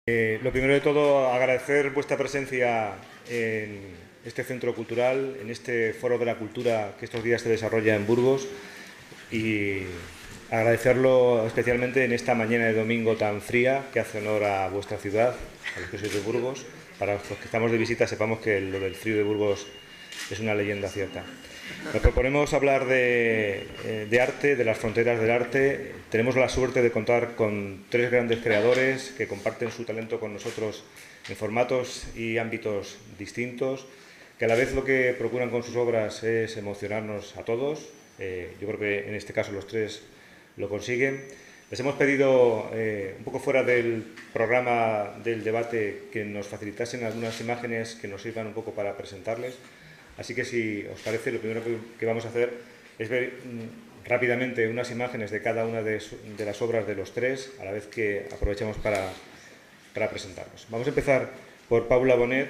Lo primero de todo, agradecer vuestra presencia en este centro cultural, en este foro de la cultura que estos días se desarrolla en Burgos, y agradecerlo especialmente en esta mañana de domingo tan fría que hace honor a vuestra ciudad, a los que sois de Burgos. Para los que estamos de visita sepamos que lo del frío de Burgos es una leyenda cierta. Nos proponemos hablar de arte, de las fronteras del arte. Tenemos la suerte de contar con tres grandes creadores que comparten su talento con nosotros en formatos y ámbitos distintos, que a la vez lo que procuran con sus obras es emocionarnos a todos. Yo creo que en este caso los tres lo consiguen. Les hemos pedido, un poco fuera del programa del debate, que nos facilitasen algunas imágenes que nos sirvan un poco para presentarles. Así que, si os parece, lo primero que vamos a hacer es ver rápidamente unas imágenes de cada una de las obras de los tres, a la vez que aprovechamos para presentarlos. Vamos a empezar por Paula Bonet,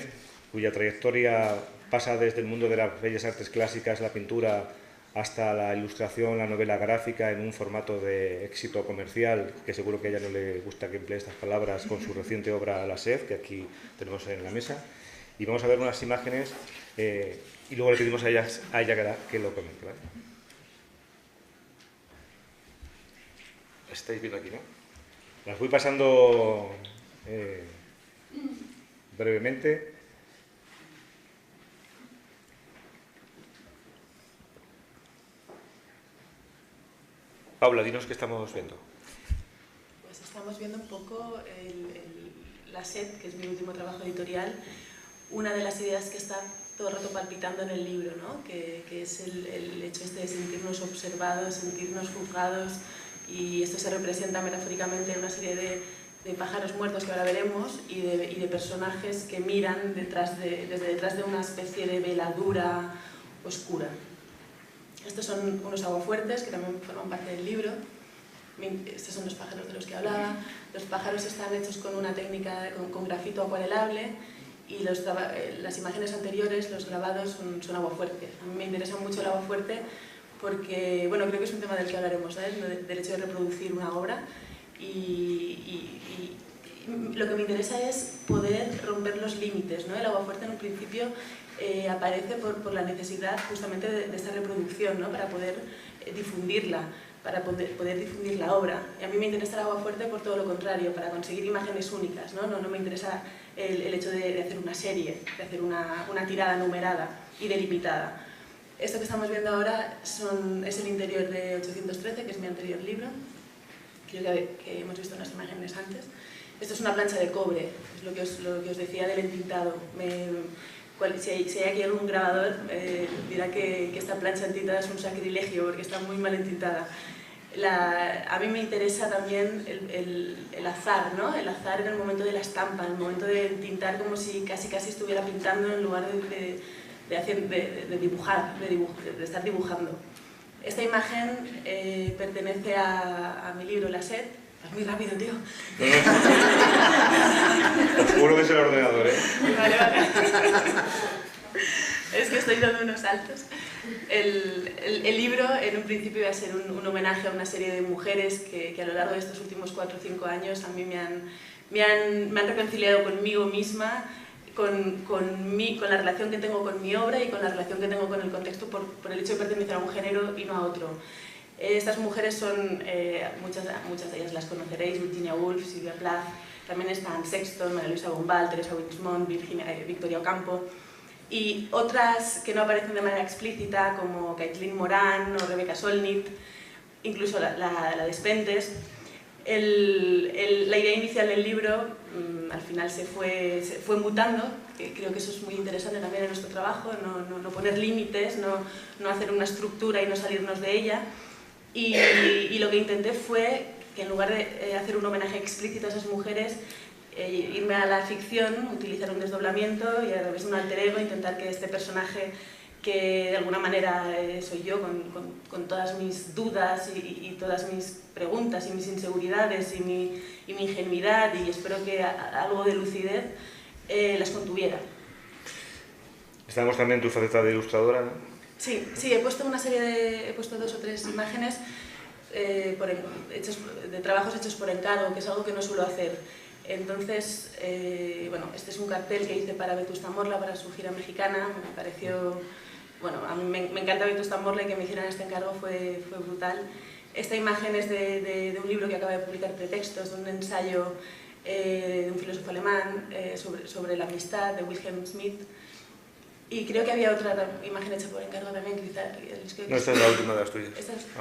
cuya trayectoria pasa desde el mundo de las bellas artes clásicas, la pintura, hasta la ilustración, la novela gráfica, en un formato de éxito comercial, que seguro que a ella no le gusta que emplee estas palabras, con su reciente obra La Sed, que aquí tenemos en la mesa. Y vamos a ver unas imágenes y luego le pedimos a ella que lo comente, ¿vale? Estáis viendo aquí, ¿no? Las voy pasando brevemente. Paula, dinos qué estamos viendo. Pues estamos viendo un poco La Sed, que es mi último trabajo editorial. Una de las ideas que está todo el rato palpitando en el libro, ¿no? que es el hecho de sentirnos observados, sentirnos juzgados, y esto se representa metafóricamente en una serie de pájaros muertos que ahora veremos, y de personajes que miran desde detrás de una especie de veladura oscura. Estos son unos aguafuertes que también forman parte del libro. Estos son los pájaros de los que hablaba. Los pájaros están hechos con una técnica con grafito acuarelable, y las imágenes anteriores, los grabados, son aguafuertes. A mí me interesa mucho el aguafuerte porque, bueno, creo que es un tema del que hablaremos, ¿sabes? Del hecho de reproducir una obra, y lo que me interesa es poder romper los límites, ¿no? El aguafuerte en un principio aparece por la necesidad justamente de esta reproducción, ¿no? Para poder difundirla, para poder difundir la obra. Y a mí me interesa el aguafuerte por todo lo contrario, para conseguir imágenes únicas, ¿no? No me interesa el hecho de hacer una serie, de hacer una tirada numerada y delimitada. Esto que estamos viendo ahora es el interior de 813, que es mi anterior libro. Creo que hemos visto unas imágenes antes. Esto es una plancha de cobre, es lo que os decía del entintado. Si hay aquí algún grabador, dirá que esta plancha entintada es un sacrilegio porque está muy mal entintada. A mí me interesa también el azar, ¿no? El azar en el momento de la estampa, en el momento de entintar, como si casi estuviera pintando en lugar de dibujar, de estar dibujando. Esta imagen pertenece a mi libro La Sed. Es muy rápido, tío. Seguro que es el ordenador, ¿eh? Vale. Es que estoy dando unos saltos. El libro, en un principio, iba a ser un homenaje a una serie de mujeres que a lo largo de estos últimos 4 o 5 años a mí me han reconciliado conmigo misma, con la relación que tengo con mi obra y con la relación que tengo con el contexto por el hecho de pertenecer a un género y no a otro. Estas mujeres son, muchas de ellas las conoceréis: Virginia Woolf, Sylvia Plath, también están Sexton, María Luisa Bombal, Teresa Winsmont, Victoria Ocampo, y otras que no aparecen de manera explícita, como Caitlin Moran o Rebecca Solnit, incluso la Despentes. La idea inicial del libro al final se fue mutando, que creo que eso es muy interesante también en nuestro trabajo, no poner límites, no hacer una estructura y no salirnos de ella. Y lo que intenté fue que, en lugar de hacer un homenaje explícito a esas mujeres, irme a la ficción, utilizar un desdoblamiento y, a través de un alter ego, intentar que este personaje, que de alguna manera soy yo, con todas mis dudas y todas mis preguntas y mis inseguridades y mi ingenuidad, y espero que algo de lucidez, las contuviera. Estamos también en tu faceta de ilustradora, ¿no? Sí, he puesto 2 o 3 imágenes de trabajos hechos por encargo, que es algo que no suelo hacer. Entonces, bueno, este es un cartel que hice para Vetusta Morla, para su gira mexicana. Me pareció, bueno, a mí me encanta Vetusta Morla, y que me hicieran este encargo fue brutal. Esta imagen es de un libro que acaba de publicar Pretextos, de un ensayo de un filósofo alemán sobre la amistad, de Wilhelm Schmidt. Y creo que había otra imagen hecha por encargo también. No, esta es la última de las tuyas.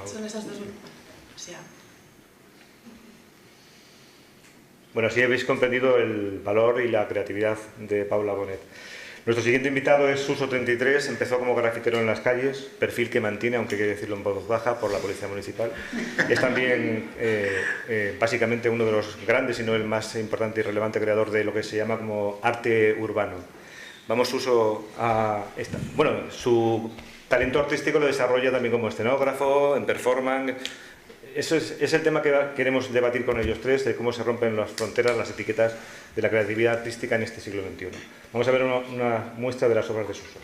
Son esas dos. O sea. Bueno, así habéis comprendido el valor y la creatividad de Paula Bonet. Nuestro siguiente invitado es Suso33, empezó como grafitero en las calles, perfil que mantiene, aunque hay que decirlo en voz baja, por la Policía Municipal. Es también básicamente uno de los grandes, si no el más importante y relevante creador de lo que se llama como arte urbano. Vamos, Suso, a esta. Bueno, su talento artístico lo desarrolla también como escenógrafo, en performance. Eso es el tema que queremos debatir con ellos tres, de cómo se rompen las fronteras, las etiquetas de la creatividad artística en este siglo XXI. Vamos a ver una muestra de las obras de Suso.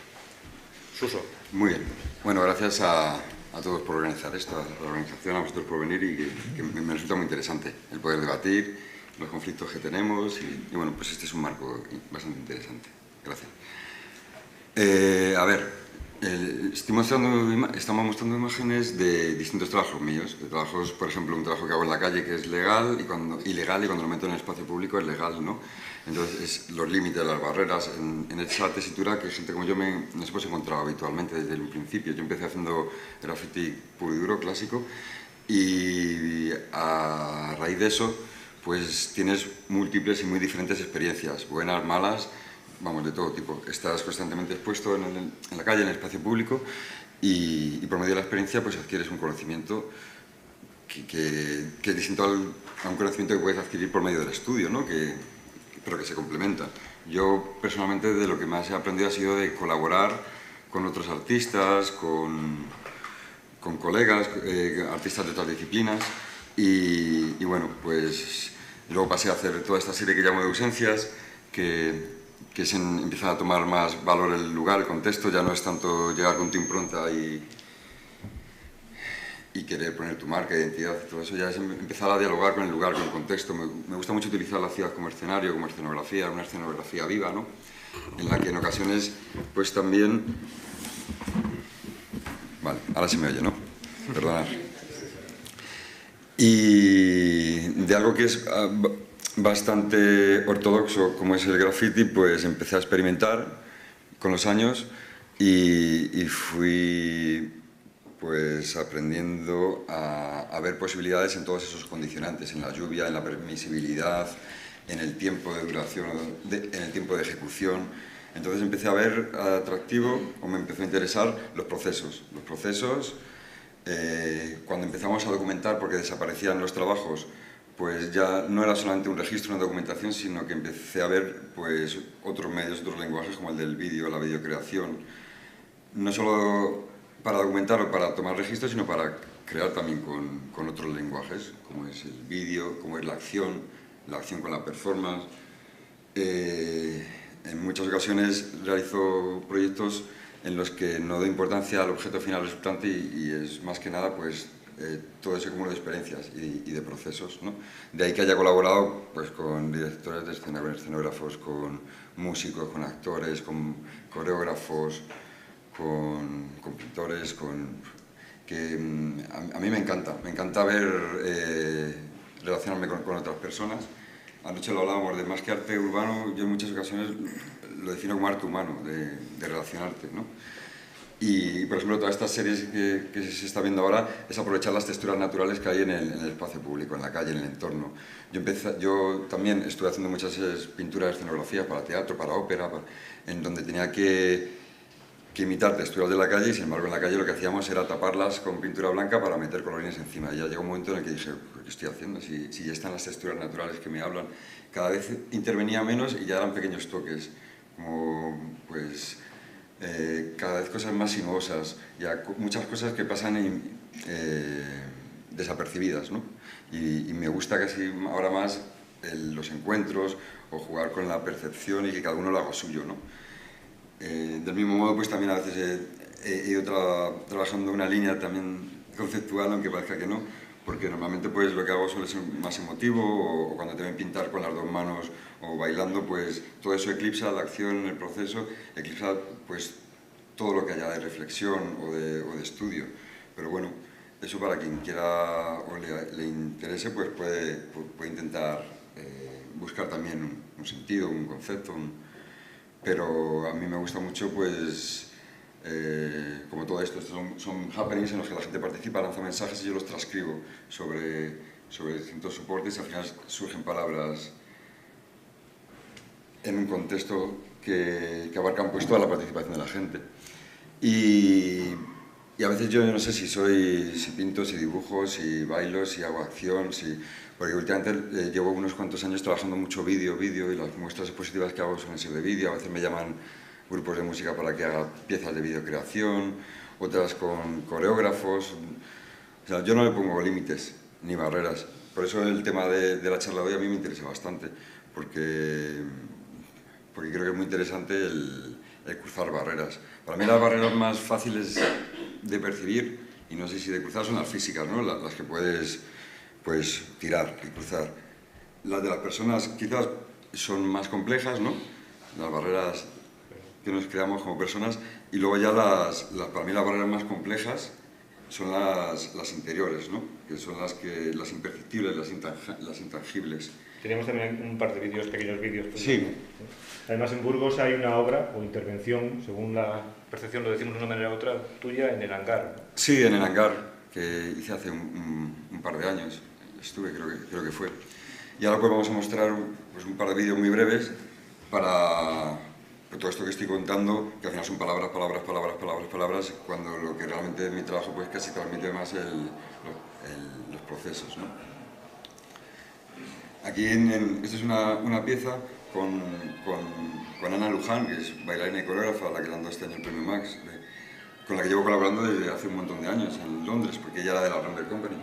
Suso. Muy bien. Bueno, gracias a todos por organizar esto, a la organización, a vosotros por venir, y que me resulta muy interesante el poder debatir los conflictos que tenemos y bueno, pues este es un marco bastante interesante. Gracias. A ver. Estamos mostrando imágenes de distintos trabajos míos, de trabajos, por ejemplo, un trabajo que hago en la calle que es legal ilegal, y cuando lo meto en el espacio público es legal, ¿no? Entonces, los límites, las barreras, en esa tesitura que gente como yo no se puede encontrar habitualmente desde el principio. Yo empecé haciendo graffiti puro y duro, clásico, y a raíz de eso, pues tienes múltiples y muy diferentes experiencias, buenas, malas, vamos, de todo tipo. Estás constantemente expuesto en la calle, en el espacio público, y por medio de la experiencia pues adquieres un conocimiento que es distinto a un conocimiento que puedes adquirir por medio del estudio, ¿no? Pero que se complementa. Yo personalmente de lo que más he aprendido ha sido de colaborar con otros artistas, con colegas, artistas de otras disciplinas, y bueno, pues luego pasé a hacer toda esta serie que llamo de ausencias, que empieza a tomar más valor el lugar, el contexto. Ya no es tanto llegar con tu impronta y querer poner tu marca, identidad y todo eso, ya es empezar a dialogar con el lugar, con el contexto. Me gusta mucho utilizar la ciudad como escenario, como escenografía, una escenografía viva, ¿no? En la que en ocasiones, pues también... Vale, ahora sí me oye, ¿no? Perdonad. Y de algo que es bastante ortodoxo, como es el graffiti, pues empecé a experimentar con los años y fui pues aprendiendo a ver posibilidades en todos esos condicionantes, en la lluvia, en la permisibilidad, en el tiempo de duración, en el tiempo de ejecución. Entonces empecé a ver atractivo, o me empezó a interesar, los procesos. Los procesos, cuando empezamos a documentar, porque desaparecían los trabajos, pues ya no era solamente un registro, una documentación, sino que empecé a ver pues, otros medios, otros lenguajes, como el del vídeo, la videocreación, no solo para documentar o para tomar registros, sino para crear también con otros lenguajes, como es el vídeo, como es la acción con la performance. En muchas ocasiones realizo proyectos en los que no doy importancia al objeto final resultante y es más que nada pues, todo ese cúmulo de experiencias y de procesos, ¿no? De ahí que haya colaborado pues, con directores de escenógrafos, con músicos, con actores, con coreógrafos, con pintores, que a mí me encanta ver, relacionarme con otras personas. Anoche lo hablábamos de más que arte urbano, yo en muchas ocasiones lo defino como arte humano, de relacionarte, ¿no? Y, por ejemplo, todas estas series que se está viendo ahora es aprovechar las texturas naturales que hay en el espacio público, en la calle, en el entorno. Yo también estuve haciendo muchas pinturas de escenografía para teatro, para ópera, en donde tenía que imitar texturas de la calle, y sin embargo en la calle lo que hacíamos era taparlas con pintura blanca para meter colorines encima. Y ya llegó un momento en el que dije, ¿qué estoy haciendo? Si ya están las texturas naturales que me hablan. Cada vez intervenía menos y ya eran pequeños toques, como pues... cada vez cosas más sinuosas, ya muchas cosas que pasan desapercibidas, ¿no? Y me gusta casi ahora más los encuentros o jugar con la percepción y que cada uno lo haga suyo, ¿no? Del mismo modo, pues también a veces he ido trabajando una línea también conceptual, aunque parezca que no, porque normalmente pues lo que hago suele ser más emotivo, o cuando te ven pintar con las dos manos o bailando, pues todo eso eclipsa la acción, el proceso, eclipsa pues todo lo que haya de reflexión o de estudio. Pero bueno, eso para quien quiera o le interese, pues puede intentar buscar también un sentido, un concepto, pero a mí me gusta mucho pues como todo esto, son happenings en los que la gente participa, lanza mensajes y yo los transcribo sobre distintos soportes y al final surgen palabras en un contexto que abarcan pues toda la participación de la gente. Y a veces yo no sé si pinto, si dibujo, si bailo, si hago acción, porque últimamente llevo unos cuantos años trabajando mucho vídeo y las muestras expositivas que hago suelen ser de vídeo, a veces me llaman grupos de música para que haga piezas de videocreación, otras con coreógrafos. O sea, yo no le pongo límites ni barreras. Por eso el tema de la charla de hoy a mí me interesa bastante, porque creo que es muy interesante el cruzar barreras. Para mí las barreras más fáciles de percibir, y no sé si de cruzar, son las físicas, ¿no? Las que puedes pues, tirar y cruzar. Las de las personas quizás son más complejas, ¿no? Las barreras que nos creamos como personas, y luego ya para mí las barreras más complejas son las interiores, ¿no? Que son las imperceptibles, las intangibles. Teníamos también un par de pequeños vídeos. Sí. ¿No? Además, en Burgos hay una obra o intervención, según la percepción, lo decimos de una manera u otra, tuya en el hangar. Sí, en el hangar, que hice hace un par de años. Estuve, creo que fue. Y ahora pues vamos a mostrar pues, un par de vídeos muy breves para todo esto que estoy contando, que al final son palabras, cuando lo que realmente es mi trabajo pues casi transmite más los procesos, ¿no? Aquí esta es una pieza con Ana Luján, que es bailarina y coreógrafa, la que le han dado este año el premio Max, con la que llevo colaborando desde hace un montón de años en Londres, porque ella era de la Rambler Company.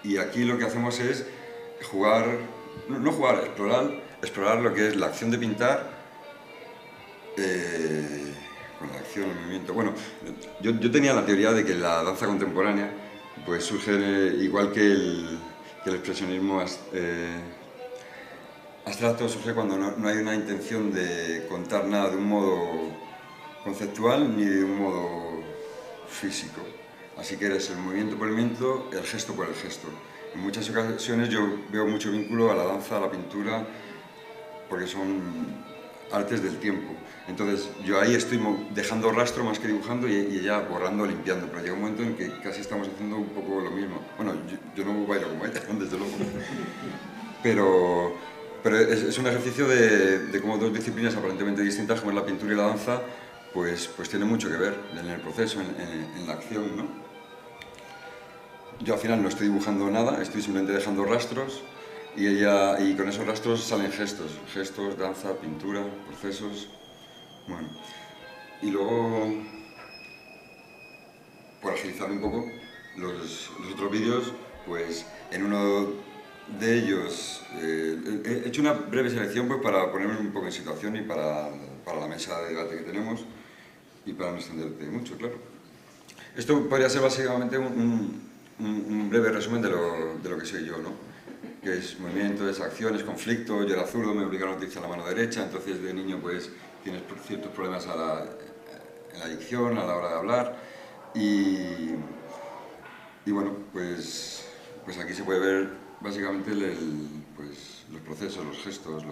Y aquí lo que hacemos es jugar, no jugar, explorar lo que es la acción de pintar con la acción, el movimiento. Bueno, yo tenía la teoría de que la danza contemporánea pues surge igual que el expresionismo abstracto, surge cuando no hay una intención de contar nada de un modo conceptual ni de un modo físico. Así que eres el movimiento por el movimiento, el gesto por el gesto. En muchas ocasiones yo veo mucho vínculo a la danza, a la pintura, porque son artes del tiempo. Entonces yo ahí estoy dejando rastro más que dibujando y ella borrando, limpiando, pero llega un momento en que casi estamos haciendo un poco lo mismo. Bueno, yo no bailo como ella, desde luego, pero es un ejercicio de cómo dos disciplinas aparentemente distintas, como es la pintura y la danza, pues tiene mucho que ver en el proceso, en la acción, ¿no? Yo al final no estoy dibujando nada, estoy simplemente dejando rastros y con esos rastros salen gestos, danza, pintura, procesos, bueno. Y luego, por agilizar un poco los otros vídeos, pues en uno de ellos he hecho una breve selección pues, para ponerme un poco en situación y para la mesa de debate que tenemos y para no extenderte mucho, claro. Esto podría ser básicamente un breve resumen de lo que soy yo, ¿no? Que es movimiento, es acción, es conflicto. Yo era zurdo, me obligaron a utilizar la mano derecha, entonces de niño pues tienes ciertos problemas en la dicción, a la hora de hablar y bueno, pues aquí se puede ver básicamente pues, los procesos, los gestos,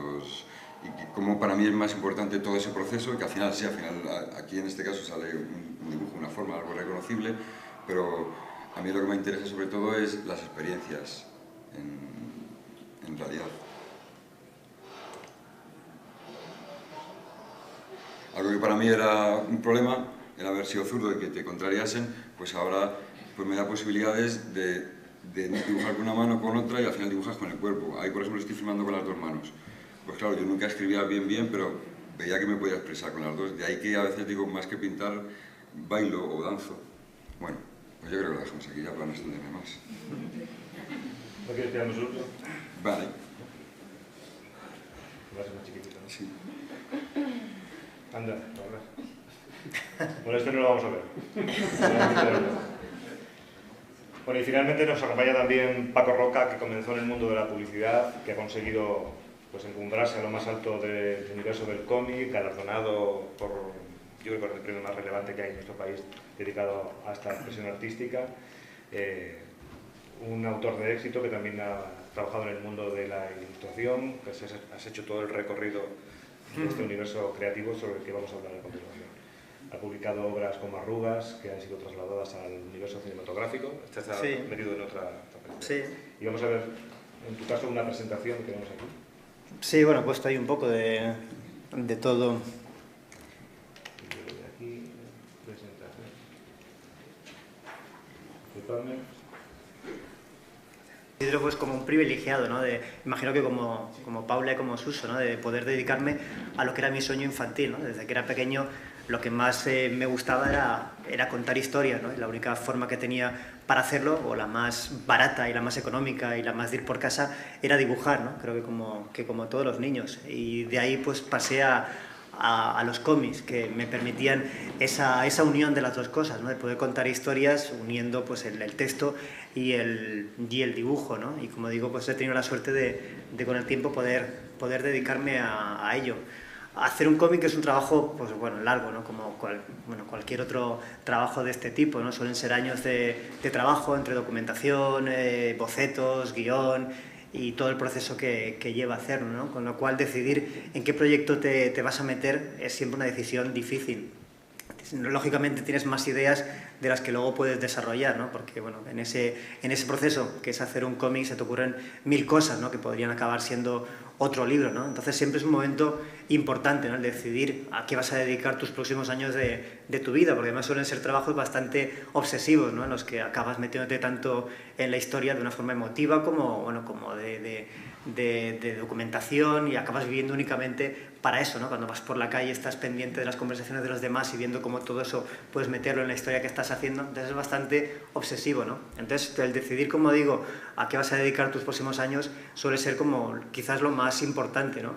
y cómo para mí es más importante todo ese proceso, que al final sí, aquí en este caso sale un dibujo, una forma, algo reconocible, pero a mí lo que me interesa sobre todo es las experiencias en realidad. Algo que para mí era un problema, el haber sido zurdo y que te contrariasen, pues ahora pues me da posibilidades de dibujar con una mano, con otra y al final dibujas con el cuerpo. Ahí por ejemplo estoy filmando con las dos manos. Pues claro, yo nunca escribía bien, pero veía que me podía expresar con las dos. De ahí que a veces digo, más que pintar, bailo o danzo. Bueno, pues yo creo que lo dejamos aquí ya para no extenderme más. ¿No quieres tirarnos el otro? Vale. Va a ser más chiquitito, ¿no? Sí. Anda, hablar. Bueno, esto no lo vamos a ver. Bueno, y finalmente nos acompaña también Paco Roca, que comenzó en el mundo de la publicidad, que ha conseguido pues encumbrarse a lo más alto del universo del cómic, galardonado por, yo creo que es el premio más relevante que hay en nuestro país dedicado a esta expresión artística. Un autor de éxito que también ha trabajado en el mundo de la ilustración, que has hecho todo el recorrido de este universo creativo sobre el que vamos a hablar a continuación. Ha publicado obras como Arrugas, que han sido trasladadas al universo cinematográfico. Este está metido en otra presentación. Sí. Y vamos a ver, en tu caso, una presentación que tenemos aquí. Sí, bueno, he puesto ahí un poco de todo. Y de aquí, presentación. Disculpadme. Considero pues como un privilegiado, ¿no? Imagino que como Paula y como Suso, ¿no? De poder dedicarme a lo que era mi sueño infantil, ¿no? Desde que era pequeño lo que más me gustaba era contar historias, ¿no? Y la única forma que tenía para hacerlo, o la más barata y la más económica y la más de ir por casa, era dibujar, ¿no? Creo que como todos los niños. Y de ahí pues pasé a los cómics, que me permitían esa unión de las dos cosas, ¿no? De poder contar historias uniendo pues el texto y el dibujo, ¿no? Y como digo, pues he tenido la suerte de con el tiempo poder dedicarme a ello. Hacer un cómic es un trabajo pues, bueno, largo, ¿no? Como cualquier otro trabajo de este tipo, ¿no? Suelen ser años de trabajo entre documentación, bocetos, guión y todo el proceso que lleva a hacerlo, ¿no? Con lo cual decidir en qué proyecto te vas a meter es siempre una decisión difícil. Lógicamente tienes más ideas de las que luego puedes desarrollar, ¿no? Porque bueno, en ese proceso que es hacer un cómic se te ocurren 1000 cosas, ¿no? Que podrían acabar siendo otro libro, ¿no? Entonces siempre es un momento importante, ¿no? El decidir a qué vas a dedicar tus próximos años de tu vida, porque además suelen ser trabajos bastante obsesivos, ¿no? En los que acabas metiéndote tanto en la historia de una forma emotiva como de documentación, y acabas viviendo únicamente para eso, ¿no? Cuando vas por la calle estás pendiente de las conversaciones de los demás y viendo cómo todo eso puedes meterlo en la historia que estás haciendo, entonces es bastante obsesivo, ¿no? Entonces el decidir, como digo, a qué vas a dedicar tus próximos años suele ser como quizás lo más importante, ¿no?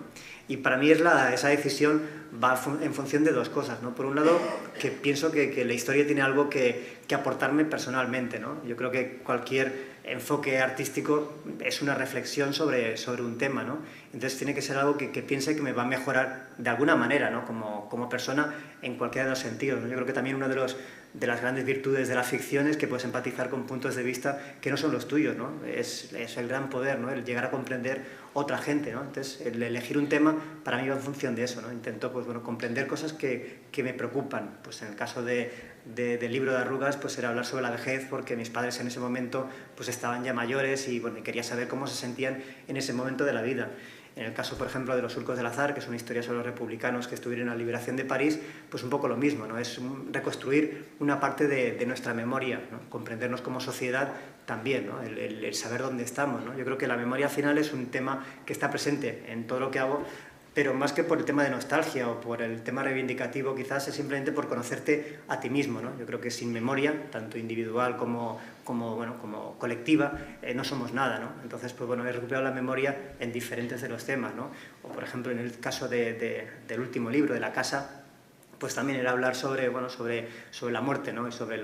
Y para mí esa decisión va en función de dos cosas, ¿no? Por un lado, que pienso que la historia tiene algo que aportarme personalmente, ¿no? Yo creo que cualquier enfoque artístico es una reflexión sobre un tema, ¿no? Entonces tiene que ser algo que piense que me va a mejorar de alguna manera, ¿no? Como persona en cualquiera de los sentidos, ¿no? Yo creo que también una de las grandes virtudes de la ficción es que puedes empatizar con puntos de vista que no son los tuyos, ¿no? Es el gran poder, ¿no? El llegar a comprender otra gente, ¿no? Entonces, el elegir un tema para mí va en función de eso, ¿no? Intento pues, bueno, comprender cosas que me preocupan. Pues en el caso del libro de Arrugas, pues era hablar sobre la vejez, porque mis padres en ese momento pues, estaban ya mayores y bueno, quería saber cómo se sentían en ese momento de la vida. En el caso, por ejemplo, de Los surcos del azar, que es una historia sobre los republicanos que estuvieron en la liberación de París, pues un poco lo mismo, ¿no? Es reconstruir una parte de nuestra memoria, ¿no? Comprendernos como sociedad también, ¿no? El saber dónde estamos, ¿no? Yo creo que la memoria al final es un tema que está presente en todo lo que hago, pero más que por el tema de nostalgia o por el tema reivindicativo, quizás es simplemente por conocerte a ti mismo, ¿no? Yo creo que sin memoria, tanto individual como colectiva, no somos nada, ¿no? Entonces, pues bueno, he recuperado la memoria en diferentes de los temas, ¿no? O por ejemplo, en el caso del último libro, de La casa, pues también era hablar sobre la muerte, ¿no? Y sobre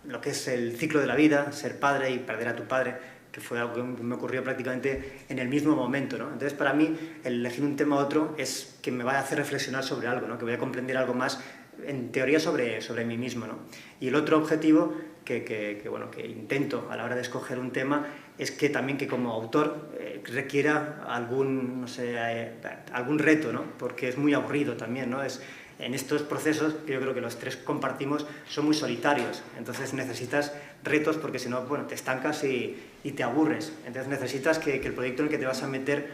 lo que es el ciclo de la vida, ser padre y perder a tu padre, que fue algo que me ocurrió prácticamente en el mismo momento, ¿no? Entonces, para mí, el elegir un tema u otro es que me va a hacer reflexionar sobre algo, ¿no? Que voy a comprender algo más, en teoría, sobre mí mismo, ¿no? Y el otro objetivo que intento a la hora de escoger un tema es que también que como autor requiera algún reto, ¿no? Porque es muy aburrido también, ¿no? En estos procesos, que yo creo que los tres compartimos, son muy solitarios. Entonces necesitas retos porque si no, bueno, te estancas y te aburres. Entonces necesitas que el proyecto en el que te vas a meter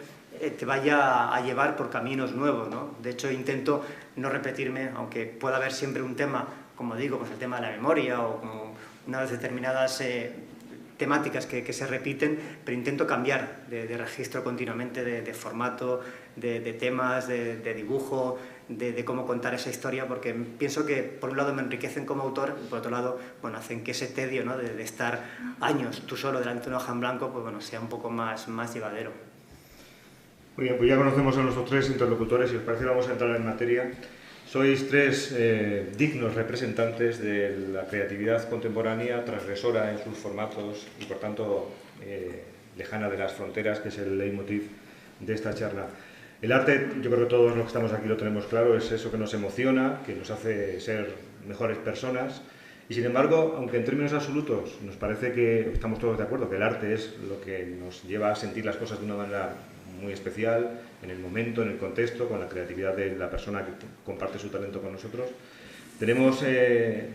te vaya a llevar por caminos nuevos, ¿no? De hecho, intento no repetirme, aunque pueda haber siempre un tema, como digo, pues el tema de la memoria o como unas determinadas temáticas que se repiten, pero intento cambiar de registro continuamente, de formato, de temas, de dibujo, de cómo contar esa historia, porque pienso que por un lado me enriquecen como autor y por otro lado, bueno, hacen que ese tedio, ¿no? de estar años tú solo delante de una hoja en blanco, pues bueno, sea un poco más llevadero. Muy bien, pues ya conocemos a nuestros tres interlocutores y os parece vamos a entrar en materia. Sois tres dignos representantes de la creatividad contemporánea, transgresora en sus formatos y, por tanto, lejana de las fronteras, que es el leitmotiv de esta charla. El arte, yo creo que todos los que estamos aquí lo tenemos claro, es eso que nos emociona, que nos hace ser mejores personas. Y sin embargo, aunque en términos absolutos nos parece que estamos todos de acuerdo que el arte es lo que nos lleva a sentir las cosas de una manera muy especial, en el momento, en el contexto, con la creatividad de la persona que comparte su talento con nosotros, tenemos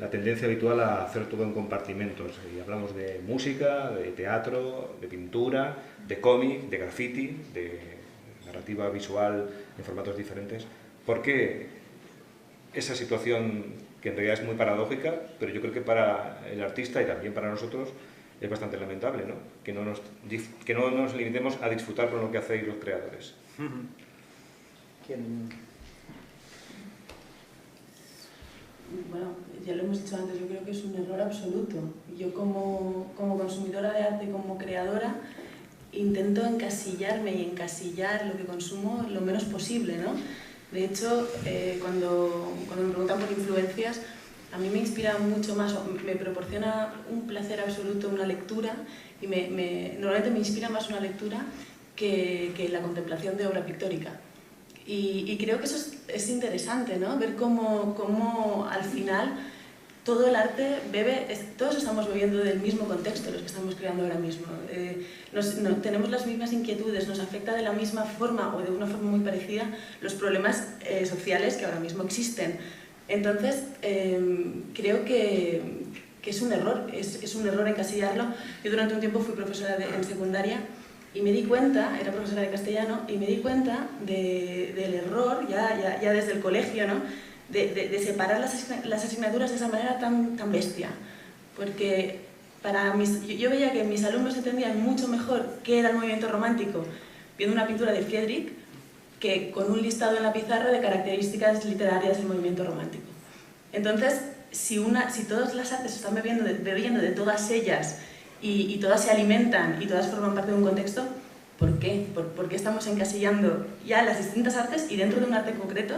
la tendencia habitual a hacer todo en compartimentos. Y hablamos de música, de teatro, de pintura, de cómic, de graffiti, de narrativa visual en formatos diferentes. ¿Por qué esa situación, que en realidad es muy paradójica, pero yo creo que para el artista y también para nosotros es bastante lamentable, ¿no? Que no nos limitemos a disfrutar con lo que hacéis los creadores? ¿Quién? Bueno, ya lo hemos dicho antes, yo creo que es un error absoluto. Yo como consumidora de arte, como creadora, intento encasillarme y encasillar lo que consumo lo menos posible, ¿no? De hecho, cuando me preguntan por influencias, a mí me inspira mucho más, me proporciona un placer absoluto una lectura y normalmente me inspira más una lectura que la contemplación de obra pictórica. Y creo que eso es interesante, ¿no? Ver cómo al final todo el arte todos estamos bebiendo del mismo contexto, los que estamos creando ahora mismo. Tenemos las mismas inquietudes, nos afecta de la misma forma o de una forma muy parecida los problemas sociales que ahora mismo existen. Entonces, creo que es un error encasillarlo. Yo durante un tiempo fui profesora en secundaria y me di cuenta, era profesora de castellano, y me di cuenta del error, ya desde el colegio, ¿no? De separar las asignaturas de esa manera tan bestia. Porque yo veía que mis alumnos entendían mucho mejor qué era el movimiento romántico viendo una pintura de Friedrich que con un listado en la pizarra de características literarias del movimiento romántico. Entonces, si todas las artes están bebiendo de todas ellas y todas se alimentan y todas forman parte de un contexto, ¿por qué? ¿Por qué estamos encasillando ya las distintas artes y dentro de un arte concreto?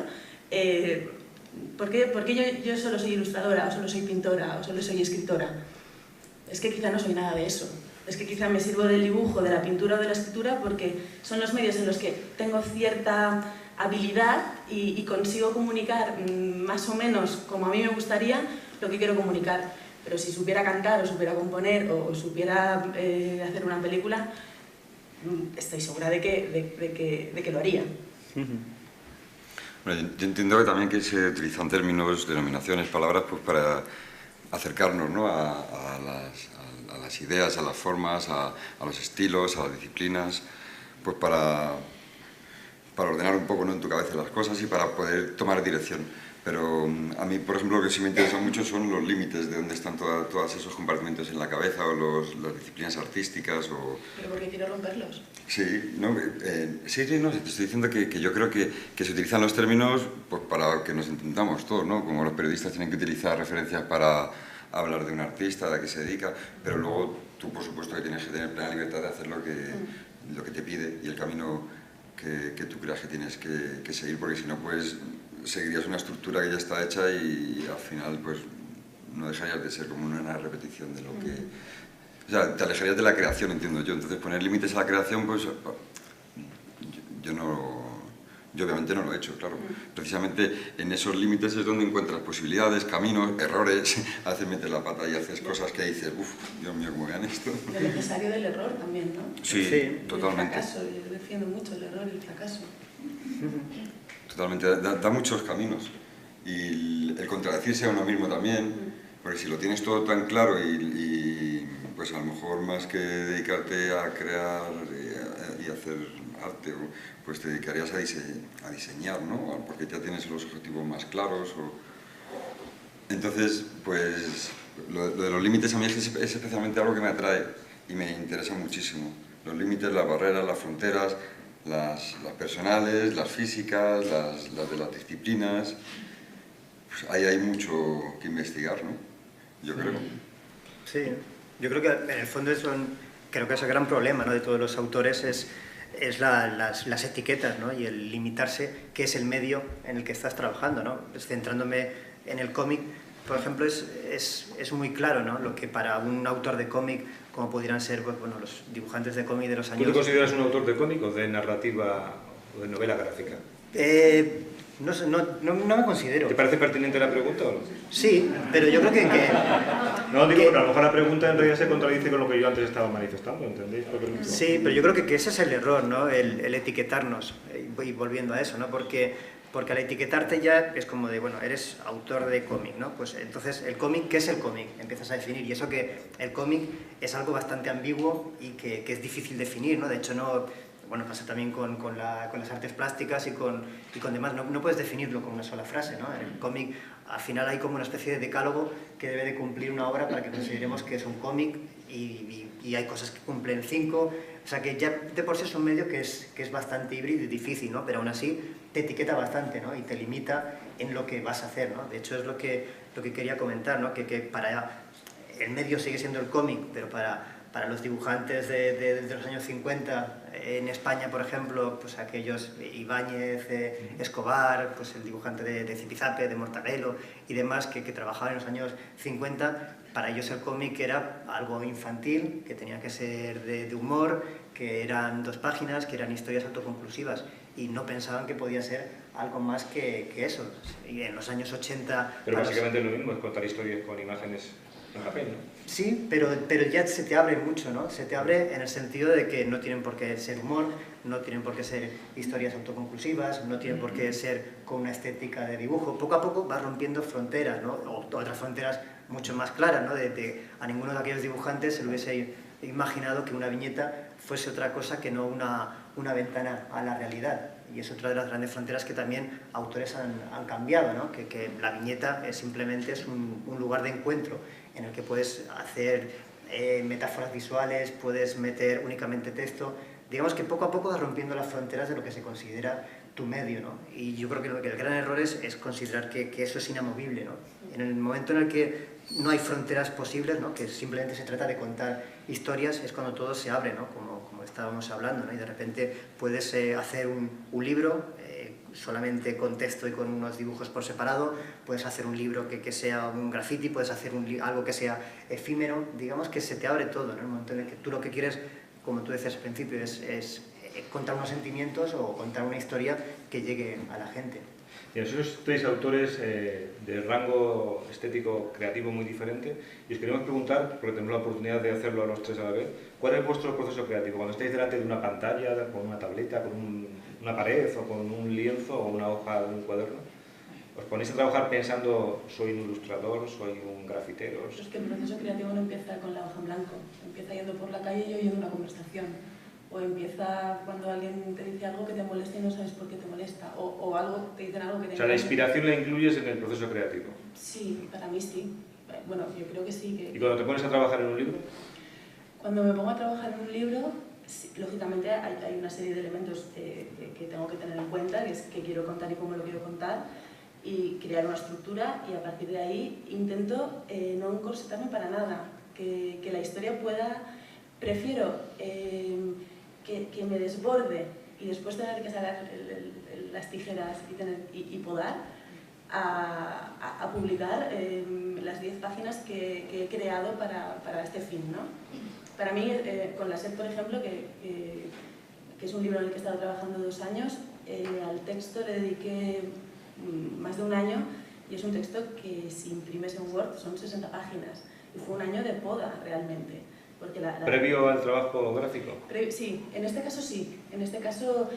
¿Por qué yo solo soy ilustradora, o solo soy pintora, o solo soy escritora? Es que quizá no soy nada de eso. Es que quizá me sirvo del dibujo, de la pintura o de la escritura porque son los medios en los que tengo cierta habilidad y consigo comunicar más o menos como a mí me gustaría lo que quiero comunicar. Pero si supiera cantar o supiera componer o supiera hacer una película, estoy segura de que lo haría. Bueno, yo entiendo que también que se utilizan términos, denominaciones, palabras pues para acercarnos, ¿no? a las ideas, a las formas, a los estilos, a las disciplinas, pues para ordenar un poco, ¿no? en tu cabeza las cosas y para poder tomar dirección. Pero a mí, por ejemplo, lo que sí me interesa mucho son los límites de dónde están todos esos compartimentos en la cabeza o las disciplinas artísticas. ¿Pero por qué quiero romperlos? Sí, no, sí, no, te estoy diciendo que yo creo que se utilizan los términos pues, para que nos entendamos todos, ¿no? Como los periodistas tienen que utilizar referencias para hablar de un artista, de a qué se dedica, pero luego tú, por supuesto, que tienes que tener plena libertad de hacer lo que te pide y el camino que tú creas que tienes que seguir, porque si no, pues seguirías una estructura que ya está hecha y al final, pues, no dejarías de ser como una repetición de lo que... O sea, te alejarías de la creación, entiendo yo. Entonces, poner límites a la creación, pues, yo obviamente no lo he hecho, claro. Precisamente en esos límites es donde encuentras posibilidades, caminos, errores, a veces metes la pata y haces cosas que dices, uff, Dios mío, ¿cómo vean esto? Lo necesario del error también, ¿no? Sí, totalmente. El fracaso, yo defiendo mucho el error y el fracaso. Totalmente, da muchos caminos. Y el contradecirse a uno mismo también, porque si lo tienes todo tan claro y pues a lo mejor más que dedicarte a crear y hacer arte, pues te dedicarías a diseñar, ¿no? Porque ya tienes los objetivos más claros. Entonces, pues lo de los límites a mí es especialmente algo que me atrae y me interesa muchísimo. Los límites, las barreras, las fronteras, las personales, las físicas, las de las disciplinas. Pues ahí hay mucho que investigar, ¿no? Yo creo. Sí, yo creo que en el fondo creo que es el gran problema, ¿no? de todos los autores es es las etiquetas, ¿no? Y el limitarse qué es el medio en el que estás trabajando, ¿no? Pues centrándome en el cómic, por ejemplo, es muy claro, ¿no? Lo que para un autor de cómic, como pudieran ser pues, bueno, los dibujantes de cómic de los años... ¿Tú te consideras un autor de cómic o de narrativa o de novela gráfica? No, sé, no me considero. ¿Te parece pertinente la pregunta o no? Sí, pero yo creo que no, digo, pero a lo mejor la pregunta en realidad se contradice con lo que yo antes estaba manifestando, ¿entendéis? Sí, pero yo creo que ese es el error, ¿no? El etiquetarnos, y volviendo a eso, ¿no? Porque al etiquetarte ya es como de, bueno, eres autor de cómic, ¿no? Pues entonces, el cómic, ¿qué es el cómic? Empiezas a definir, y eso que el cómic es algo bastante ambiguo y que es difícil definir, ¿no? De hecho, no... Bueno, pasa también con las artes plásticas y con demás. No puedes definirlo con una sola frase, ¿no? En el cómic, al final hay como una especie de decálogo que debe de cumplir una obra para que consideremos que es un cómic y hay cosas que cumplen 5. O sea, que ya de por sí es un medio que es bastante híbrido y difícil, ¿no? Pero aún así te etiqueta bastante, ¿no? Y te limita en lo que vas a hacer, ¿no? De hecho, es lo que quería comentar, ¿no? Que para el medio sigue siendo el cómic, pero para los dibujantes de los años 50 en España, por ejemplo, pues aquellos Ibáñez, Escobar, pues el dibujante de Zipizape, de Mortadelo y demás que trabajaban en los años 50, para ellos el cómic era algo infantil, que tenía que ser de humor, que eran 2 páginas, que eran historias autoconclusivas y no pensaban que podía ser algo más que eso. Y en los años 80... Pero básicamente es lo mismo, es contar historias con imágenes en papel, ¿no? Sí, pero ya se te abre mucho, ¿no? Se te abre en el sentido de que no tienen por qué ser humor, no tienen por qué ser historias autoconclusivas, no tienen por qué ser con una estética de dibujo. Poco a poco vas rompiendo fronteras, ¿no? O otras fronteras mucho más claras, ¿no? A ninguno de aquellos dibujantes se le hubiese imaginado que una viñeta fuese otra cosa que no una ventana a la realidad. Y es otra de las grandes fronteras que también autores han cambiado, ¿no? Que la viñeta simplemente es un lugar de encuentro en el que puedes hacer metáforas visuales, puedes meter únicamente texto. Digamos que poco a poco vas rompiendo las fronteras de lo que se considera tu medio, ¿no? Y yo creo que el gran error es considerar que eso es inamovible, ¿no? En el momento en el que no hay fronteras posibles, ¿no? Que simplemente se trata de contar historias, es cuando todo se abre, ¿no? Como estábamos hablando, ¿no? Y de repente puedes hacer un libro solamente con texto y con unos dibujos por separado, puedes hacer un libro que sea un graffiti, puedes hacer algo que sea efímero, digamos que se te abre todo, ¿no? En el momento en el que tú lo que quieres, como tú decías al principio, es contar unos sentimientos o contar una historia que llegue a la gente. Y nosotros sois autores de rango estético creativo muy diferente y os queremos preguntar, porque tenemos la oportunidad de hacerlo a los 3 a la vez, ¿cuál es vuestro proceso creativo? Cuando estáis delante de una pantalla, con una tableta, con una pared o con un lienzo o una hoja de un cuaderno, ¿os ponéis a trabajar pensando soy un ilustrador, soy un grafitero? Es que el proceso creativo no empieza con la hoja en blanco, empieza yendo por la calle y oyendo una conversación. O empieza cuando alguien te dice algo que te molesta y no sabes por qué te molesta. O algo, te dicen algo que te... O sea, ¿la inspiración la incluyes en el proceso creativo? Sí, para mí sí. Bueno, yo creo que sí. ¿Y cuando te pones a trabajar en un libro? Cuando me pongo a trabajar en un libro, sí, lógicamente hay una serie de elementos que tengo que tener en cuenta, que es qué quiero contar y cómo lo quiero contar, y crear una estructura, y a partir de ahí intento no encorsetarme para nada, que la historia pueda... Prefiero... que me desborde y después tener que sacar las tijeras y podar a publicar las 10 páginas que he creado para este fin, ¿no? Para mí, con La Sed, por ejemplo, que es un libro en el que he estado trabajando 2 años, al texto le dediqué más de 1 año y es un texto que si imprimes en Word son 60 páginas y fue un año de poda realmente. Porque ¿Previo al trabajo gráfico? Sí, en este caso sí. En este caso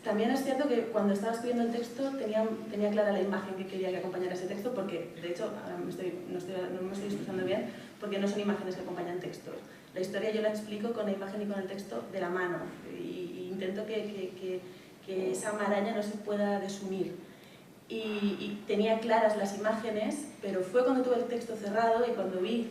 también es cierto que cuando estaba escribiendo el texto tenía clara la imagen que quería que acompañara ese texto, porque de hecho ahora no me estoy expresando bien, porque no son imágenes que acompañan textos. La historia yo la explico con la imagen y con el texto de la mano y intento que esa maraña no se pueda desunir. Y tenía claras las imágenes, pero fue cuando tuve el texto cerrado y cuando vi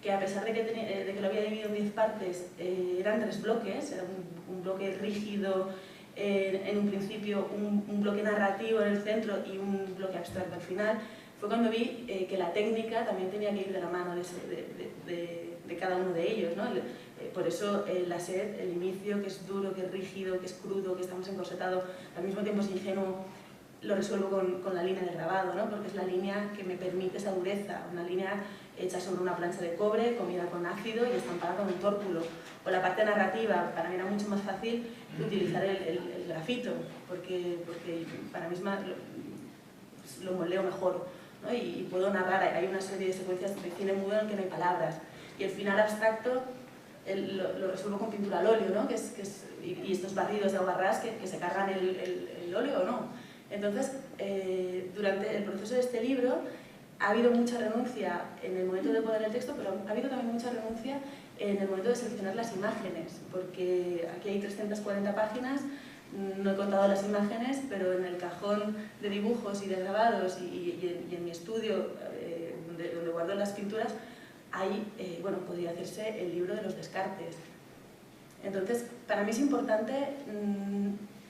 que a pesar de que lo había dividido en 10 partes, eran 3 bloques, era un bloque rígido en un principio, un bloque narrativo en el centro y un bloque abstracto al final, fue cuando vi que la técnica también tenía que ir de la mano de de cada uno de ellos, ¿no? Por eso la sed, el inicio, que es duro, que es rígido, que es crudo, que estamos encorsetados, al mismo tiempo es ingenuo, lo resuelvo con la línea de grabado, ¿no? Porque es la línea que me permite esa dureza, una línea hecha sobre una plancha de cobre, comida con ácido y estampada con un tórculo. O la parte narrativa, para mí era mucho más fácil utilizar el grafito, porque para mí lo moldeo mejor, ¿no? Y puedo narrar, hay una serie de secuencias de cine mudo en que no hay palabras. Y el final abstracto lo resuelvo con pintura al óleo, ¿no? Y estos barridos de aguarrás que se cargan el óleo o no. Entonces, durante el proceso de este libro ha habido mucha renuncia en el momento de poner el texto, pero ha habido también mucha renuncia en el momento de seleccionar las imágenes, porque aquí hay 340 páginas, no he contado las imágenes, pero en el cajón de dibujos y de grabados y en mi estudio, donde guardo las pinturas, bueno, podría hacerse el libro de los descartes. Entonces, para mí es importante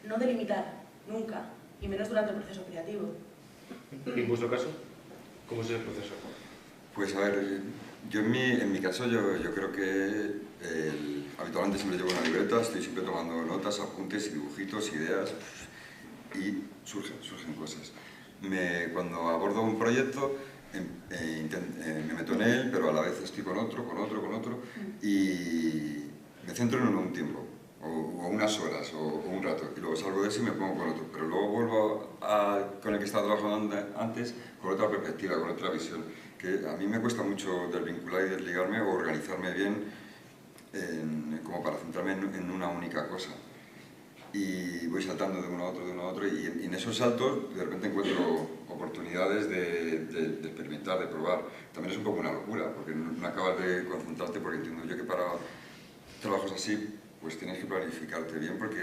no delimitar, nunca, y menos durante el proceso creativo. ¿Y en vuestro caso? ¿Cómo es el proceso? Pues a ver, yo en mi caso yo creo que habitualmente siempre llevo una libreta, estoy siempre tomando notas, apuntes, dibujitos, ideas, y surgen cosas. Cuando abordo un proyecto me meto en él, pero a la vez estoy con otro, y me centro en un tiempo, o unas horas, o un rato, y luego salgo de ese y me pongo con otro, pero luego vuelvo con el que estaba trabajando antes, con otra perspectiva, con otra visión, que a mí me cuesta mucho desvincular y desligarme o organizarme bien como para centrarme en una única cosa. Y voy saltando de uno a otro, y en esos saltos de repente encuentro oportunidades de experimentar, de probar. También es un poco una locura, porque no acabas de concentrarte, porque entiendo yo que para trabajos así pues tienes que planificarte bien, porque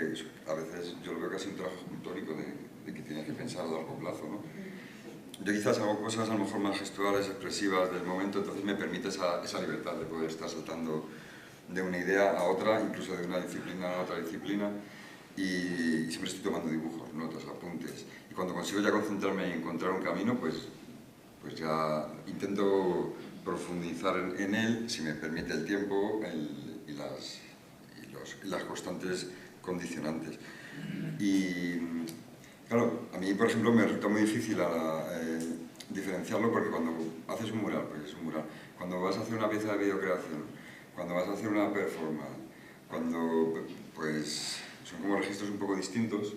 a veces yo lo veo casi un trabajo escultórico de que tienes que pensar a largo plazo, ¿no? Yo quizás hago cosas a lo mejor más gestuales, expresivas del momento, entonces me permite esa libertad de poder estar saltando de una idea a otra, incluso de una disciplina a otra disciplina, y siempre estoy tomando dibujos, notas, apuntes, y cuando consigo ya concentrarme y encontrar un camino, pues ya intento profundizar en él, si me permite el tiempo y las constantes condicionantes. Y claro, a mí, por ejemplo, me resulta muy difícil diferenciarlo, porque cuando haces un mural, porque es un mural, cuando vas a hacer una pieza de videocreación, cuando vas a hacer una performance, pues son como registros un poco distintos,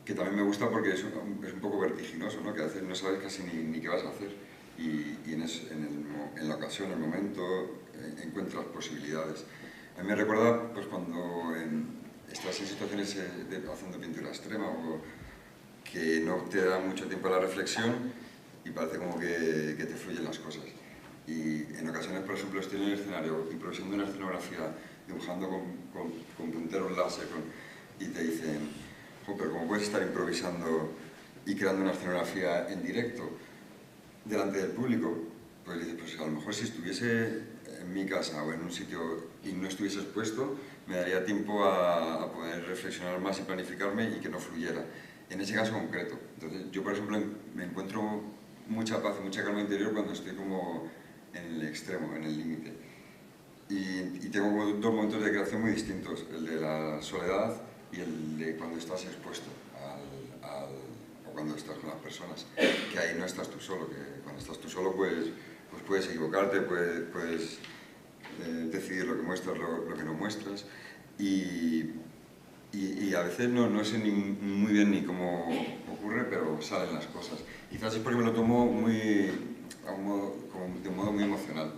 que también me gusta porque es un poco vertiginoso, ¿no? Que a veces no sabes casi ni qué vas a hacer, y en la ocasión, en el momento, encuentras posibilidades. A mí me recuerda pues, cuando estás en situaciones haciendo pintura extrema, o que no te da mucho tiempo a la reflexión y parece como que te fluyen las cosas. Y en ocasiones, por ejemplo, estoy en el escenario improvisando una escenografía, dibujando con punteros láser, y te dicen, oh, pero ¿cómo puedes estar improvisando y creando una escenografía en directo delante del público? Pues dices, pues a lo mejor si estuviese en mi casa o en un sitio y no estuviese expuesto, me daría tiempo a poder reflexionar más y planificarme, y que no fluyera. En ese caso concreto. Entonces, yo, por ejemplo, me encuentro mucha paz y mucha calma interior cuando estoy como en el extremo, en el límite. Y tengo como dos momentos de creación muy distintos, el de la soledad y el de cuando estás expuesto o cuando estás con las personas, que ahí no estás tú solo, que cuando estás tú solo pues puedes equivocarte, puedes decidir lo que muestras, lo que no muestras, y a veces no sé muy bien ni cómo ocurre, pero salen las cosas. Quizás es porque me lo tomo de un modo muy emocional,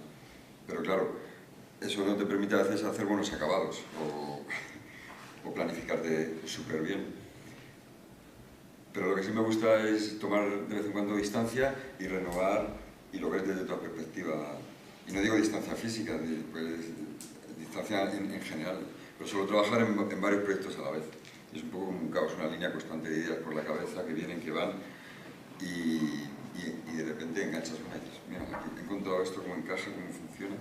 pero claro, eso no te permite a veces hacer buenos acabados o planificarte súper bien. Pero lo que sí me gusta es tomar de vez en cuando distancia y renovar, y lo ves desde otra perspectiva. Y no digo distancia física, pues distancia en general, pero solo trabajar en varios proyectos a la vez. Y es un poco como un caos, una línea constante de ideas por la cabeza que vienen, que van, y de repente enganchas una y dices, mira, aquí he encontrado esto, cómo encaja, cómo funciona,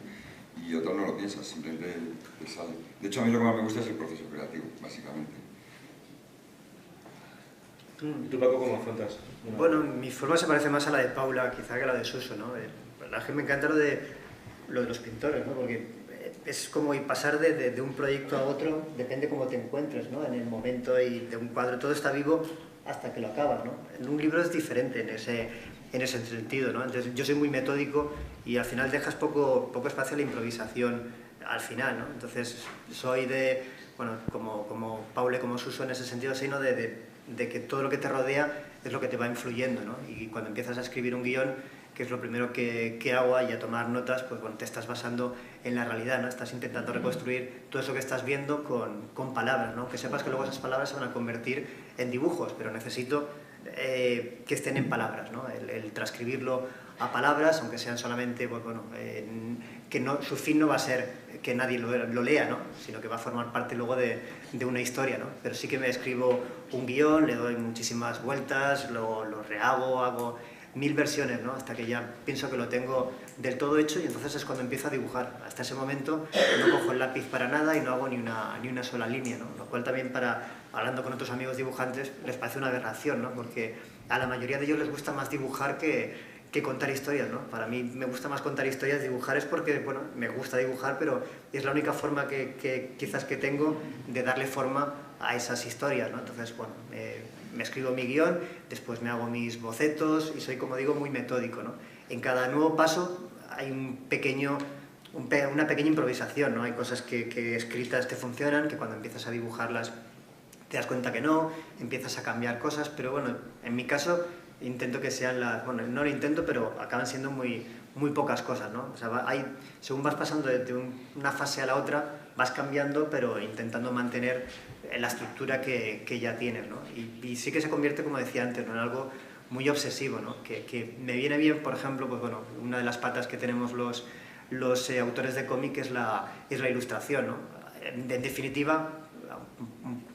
y otro no lo piensas, simplemente te sale. De hecho, a mí lo que más me gusta es el proceso creativo, básicamente. ¿Y tú, Paco, cómo afrontas? Bueno, mi forma se parece más a la de Paula, quizá, que a la de Suso, ¿no? La verdad es que me encanta lo lo de los pintores, ¿no? Porque es como pasar de un proyecto a otro, depende cómo te encuentres, ¿no? En el momento, y de un cuadro todo está vivo hasta que lo acabas, ¿no? En un libro es diferente en ese sentido, ¿no? Entonces yo soy muy metódico y al final dejas poco espacio a la improvisación al final, ¿no? Entonces soy de, bueno, como Paule, como Suso en ese sentido, soy, ¿no? de que todo lo que te rodea es lo que te va influyendo, ¿no? Y cuando empiezas a escribir un guión, que es lo primero que hago, y a tomar notas, pues bueno, te estás basando en la realidad, ¿no? Estás intentando reconstruir todo eso que estás viendo con palabras, ¿no? Que sepas que luego esas palabras se van a convertir en dibujos, pero necesito que estén en palabras, ¿no? El transcribirlo a palabras, aunque sean solamente, pues bueno, que no, su fin no va a ser que nadie lo lea, ¿no? Sino que va a formar parte luego de una historia, ¿no? Pero sí que me escribo un guión, le doy muchísimas vueltas, lo rehago, hago 1000 versiones, ¿no? Hasta que ya pienso que lo tengo del todo hecho, y entonces es cuando empiezo a dibujar. Hasta ese momento no cojo el lápiz para nada y no hago ni una sola línea, ¿no? Lo cual también, hablando con otros amigos dibujantes, les parece una aberración, ¿no? Porque a la mayoría de ellos les gusta más dibujar que contar historias, ¿no? Para mí me gusta más contar historias. Dibujar es porque, bueno, me gusta dibujar, pero es la única forma que quizás que tengo de darle forma a esas historias, ¿no? Entonces, bueno, me escribo mi guión, después me hago mis bocetos y soy, como digo, muy metódico, ¿no? En cada nuevo paso hay una pequeña improvisación, ¿no? Hay cosas que escritas te funcionan, que cuando empiezas a dibujarlas te das cuenta que no, empiezas a cambiar cosas, pero bueno, en mi caso intento que sean bueno, no lo intento, pero acaban siendo muy pocas cosas, ¿no? O sea, según vas pasando de una fase a la otra, vas cambiando, pero intentando mantener la estructura que ya tienes, ¿no? Y sí que se convierte, como decía antes, ¿no? En algo muy obsesivo, ¿no? Que me viene bien, por ejemplo, pues bueno, una de las patas que tenemos los autores de cómic es la ilustración, ¿no? En definitiva,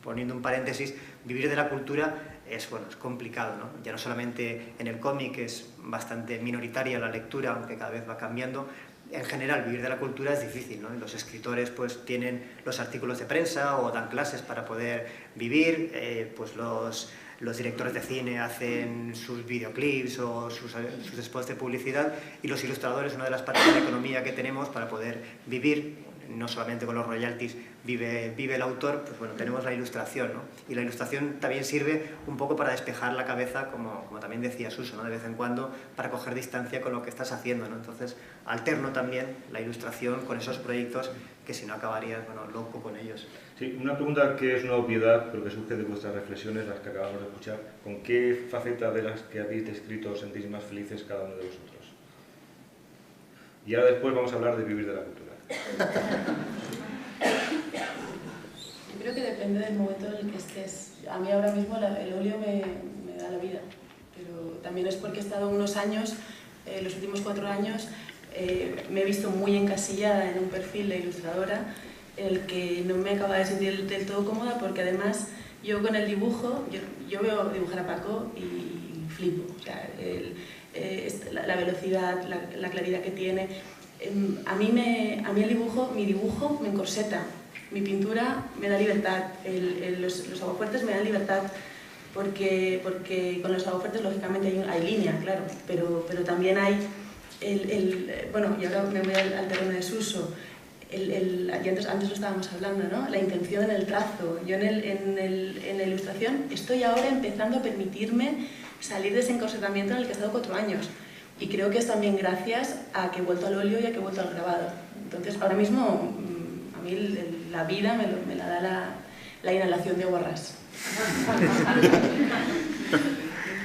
poniendo un paréntesis, vivir de la cultura es complicado, ¿no? Ya no solamente en el cómic, es bastante minoritaria la lectura, aunque cada vez va cambiando. En general, vivir de la cultura es difícil, ¿no? Los escritores pues tienen los artículos de prensa o dan clases para poder vivir, pues los directores de cine hacen sus videoclips o sus spots de publicidad, y los ilustradores, una de las partes de la economía que tenemos para poder vivir, no solamente con los royalties vive el autor, pues bueno, tenemos la ilustración, ¿no? Y la ilustración también sirve un poco para despejar la cabeza, como también decía Suso, ¿no? De vez en cuando, para coger distancia con lo que estás haciendo, ¿no? Entonces, alterno también la ilustración con esos proyectos que si no acabarías, loco con ellos. Sí, una pregunta que es una obviedad, pero que surge de vuestras reflexiones, las que acabamos de escuchar. ¿Con qué faceta de las que habéis descrito os sentís más felices cada uno de vosotros? Y ahora después vamos a hablar de vivir de la cultura. Yo creo que depende del momento en el que estés. A mí ahora mismo el óleo me da la vida, pero también es porque he estado unos años, los últimos 4 años, me he visto muy encasillada en un perfil de ilustradora, el que no me acaba de sentir del todo cómoda, porque además yo con el dibujo, yo veo dibujar a Paco y flipo. O sea, la velocidad, la claridad que tiene. A mí el dibujo, mi dibujo me encorseta, mi pintura me da libertad, los aguafuertes me dan libertad, porque con los aguafuertes lógicamente hay línea, claro, pero también hay bueno, y ahora me voy al terreno de Suso, antes lo estábamos hablando, ¿no? La intención en el trazo. Yo en la ilustración estoy ahora empezando a permitirme salir de ese encorsetamiento en el que he estado 4 años. Y creo que es también gracias a que he vuelto al óleo y a que he vuelto al grabado. Entonces, ahora mismo, a mí la vida me la da la inhalación de borras.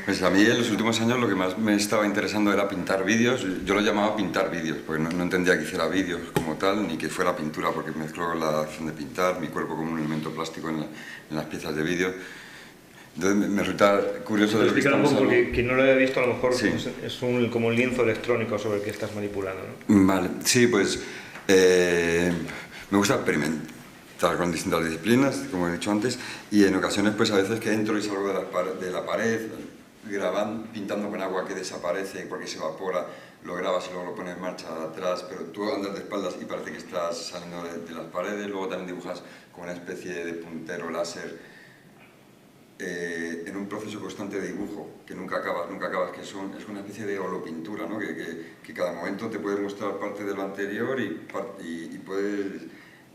Pues a mí en los últimos años lo que más me estaba interesando era pintar vídeos. Yo lo llamaba pintar vídeos, porque no entendía que hiciera vídeos como tal, ni que fuera pintura, porque mezclo la acción de pintar, mi cuerpo como un elemento plástico en las piezas de vídeo. Entonces me resulta curioso de lo que estamos hablando. Porque quien no lo haya visto, a lo mejor sí. Es como un lienzo electrónico sobre el que estás manipulando, ¿no? Vale, sí, pues me gusta experimentar con distintas disciplinas, como he dicho antes, y en ocasiones pues a veces que entro y salgo de la pared, pintando con agua que desaparece porque se evapora, lo grabas y luego lo pones en marcha atrás, pero tú andas de espaldas y parece que estás saliendo de las paredes. Luego también dibujas con una especie de puntero láser en un proceso constante de dibujo, que nunca acabas, que es una especie de holopintura, ¿no? Que cada momento te puede mostrar parte de lo anterior y puedes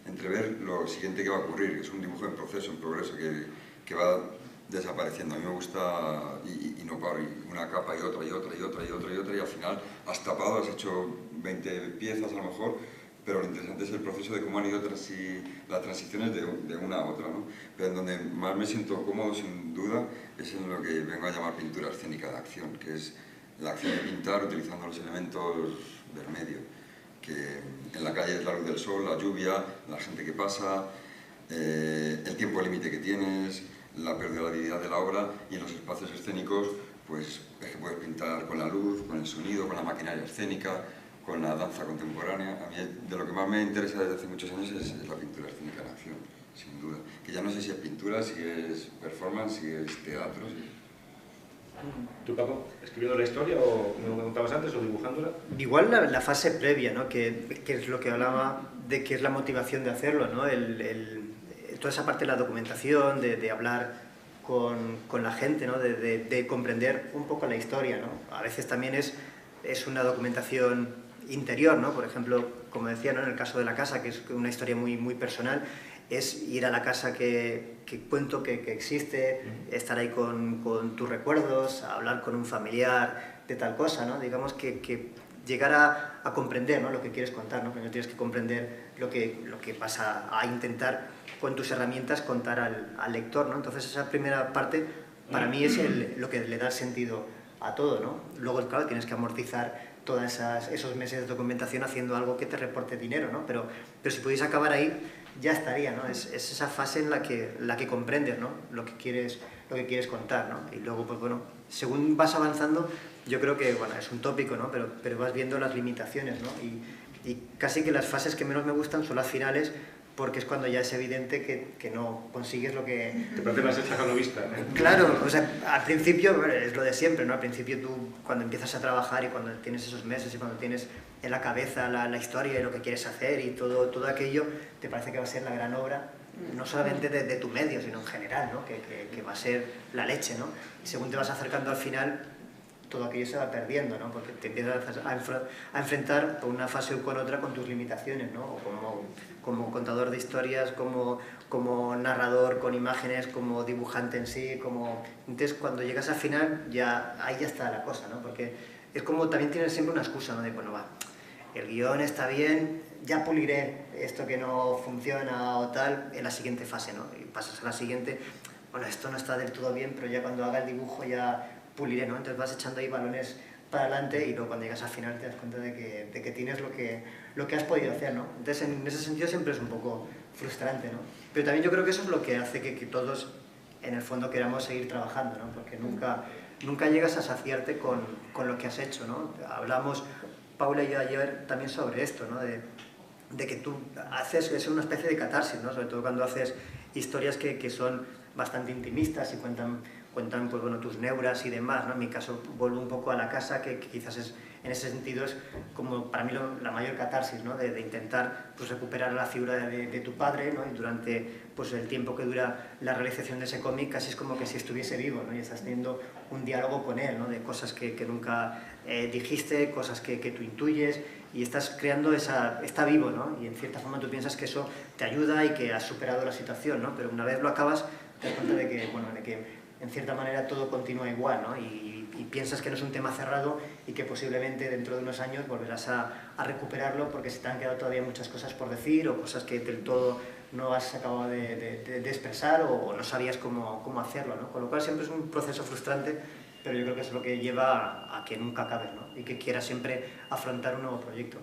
entrever lo siguiente que va a ocurrir, que es un dibujo en proceso, en progreso, que va desapareciendo. A mí me gusta y no paro, y una capa y otra, y al final has tapado, has hecho 20 piezas a lo mejor, pero lo interesante es el proceso de cómo han ido las transiciones de una a otra, ¿no? Pero en donde más me siento cómodo, sin duda, es en lo que vengo a llamar pintura escénica de acción, que es la acción de pintar utilizando los elementos del medio, que en la calle es la luz del sol, la lluvia, la gente que pasa, el tiempo límite que tienes, la perdurabilidad de la obra, y en los espacios escénicos pues es que puedes pintar con la luz, con el sonido, con la maquinaria escénica, con la danza contemporánea. A mí de lo que más me interesa desde hace muchos años es la pintura escénica en acción, sin duda. Que ya no sé si es pintura, si es performance, si es teatro. Si... ¿Tú, Paco, escribiendo la historia o, como me contabas antes, o dibujándola? Igual la fase previa, ¿no? que es lo que hablaba de que es la motivación de hacerlo, ¿no? Toda esa parte de la documentación, de hablar con la gente, ¿no? de comprender un poco la historia, ¿no? A veces también es una documentación interior, ¿no? Por ejemplo, como decía, ¿no? En el caso de la casa, que es una historia muy, muy personal, es ir a la casa que cuento que existe, estar ahí con tus recuerdos, hablar con un familiar de tal cosa, ¿no? Digamos que llegar a comprender, ¿no? Lo que quieres contar, ¿no? Primero tienes que comprender lo que vas a intentar con tus herramientas contar al lector, ¿no? Entonces esa primera parte para mí es lo que le da sentido a todo, ¿no? Luego, claro, tienes que amortizar todos esos meses de documentación haciendo algo que te reporte dinero, ¿no? Pero si pudiese acabar ahí, ya estaría, ¿no? Es esa fase en la que comprendes, ¿no? Lo que quieres contar, ¿no? Y luego, pues bueno, según vas avanzando, yo creo que, bueno, es un tópico, ¿no? Pero vas viendo las limitaciones, ¿no? Y casi que las fases que menos me gustan son las finales, porque es cuando ya es evidente que no consigues lo que... Te parece más estacanovista, ¿eh? Claro, o sea, al principio es lo de siempre, ¿no? Al principio tú, cuando empiezas a trabajar y cuando tienes esos meses y cuando tienes en la cabeza la historia y lo que quieres hacer y todo aquello, te parece que va a ser la gran obra, no solamente de tu medio, sino en general, ¿no? Que va a ser la leche, ¿no? Y según te vas acercando al final, todo aquello se va perdiendo, ¿no? Porque te empiezas a enfrentar con una fase o con otra con tus limitaciones, ¿no? O como contador de historias, como narrador con imágenes, como dibujante en sí, Entonces, cuando llegas al final, ahí ya está la cosa, ¿no? Porque es como también tienes siempre una excusa, ¿no? De, bueno, va, el guión está bien, ya puliré esto que no funciona o tal en la siguiente fase, ¿no? Y pasas a la siguiente, bueno, esto no está del todo bien, pero ya cuando haga el dibujo ya puliré, ¿no? Entonces vas echando ahí balones para adelante y luego cuando llegas al final te das cuenta de que tienes lo que has podido hacer, ¿no? Entonces en ese sentido siempre es un poco frustrante, ¿no? Pero también yo creo que eso es lo que hace que todos en el fondo queramos seguir trabajando, ¿no? Porque nunca llegas a saciarte con lo que has hecho, ¿no? Hablamos, Paula y yo ayer también sobre esto, ¿no? De que tú haces, es una especie de catarsis, ¿no? Sobre todo cuando haces historias que son bastante intimistas y cuentan pues, bueno, tus neuras y demás, ¿no? En mi caso vuelvo un poco a la casa, que quizás en ese sentido es como para mí la mayor catarsis, ¿no? De intentar pues, recuperar la figura de tu padre, ¿no? Y durante pues, el tiempo que dura la realización de ese cómic casi es como que si estuviese vivo, ¿no? Y estás teniendo un diálogo con él, ¿no? De cosas que nunca dijiste, cosas que tú intuyes y estás creando está vivo, ¿no? Y en cierta forma tú piensas que eso te ayuda y que has superado la situación, ¿no? Pero una vez lo acabas te das cuenta de que en cierta manera todo continúa igual, ¿no? Y piensas que no es un tema cerrado y que posiblemente dentro de unos años volverás a recuperarlo porque se te han quedado todavía muchas cosas por decir o cosas que del todo no has acabado de expresar o no sabías cómo hacerlo, ¿no? Con lo cual siempre es un proceso frustrante, pero yo creo que es lo que lleva a que nunca acabes, ¿no? Y que quieras siempre afrontar un nuevo proyecto.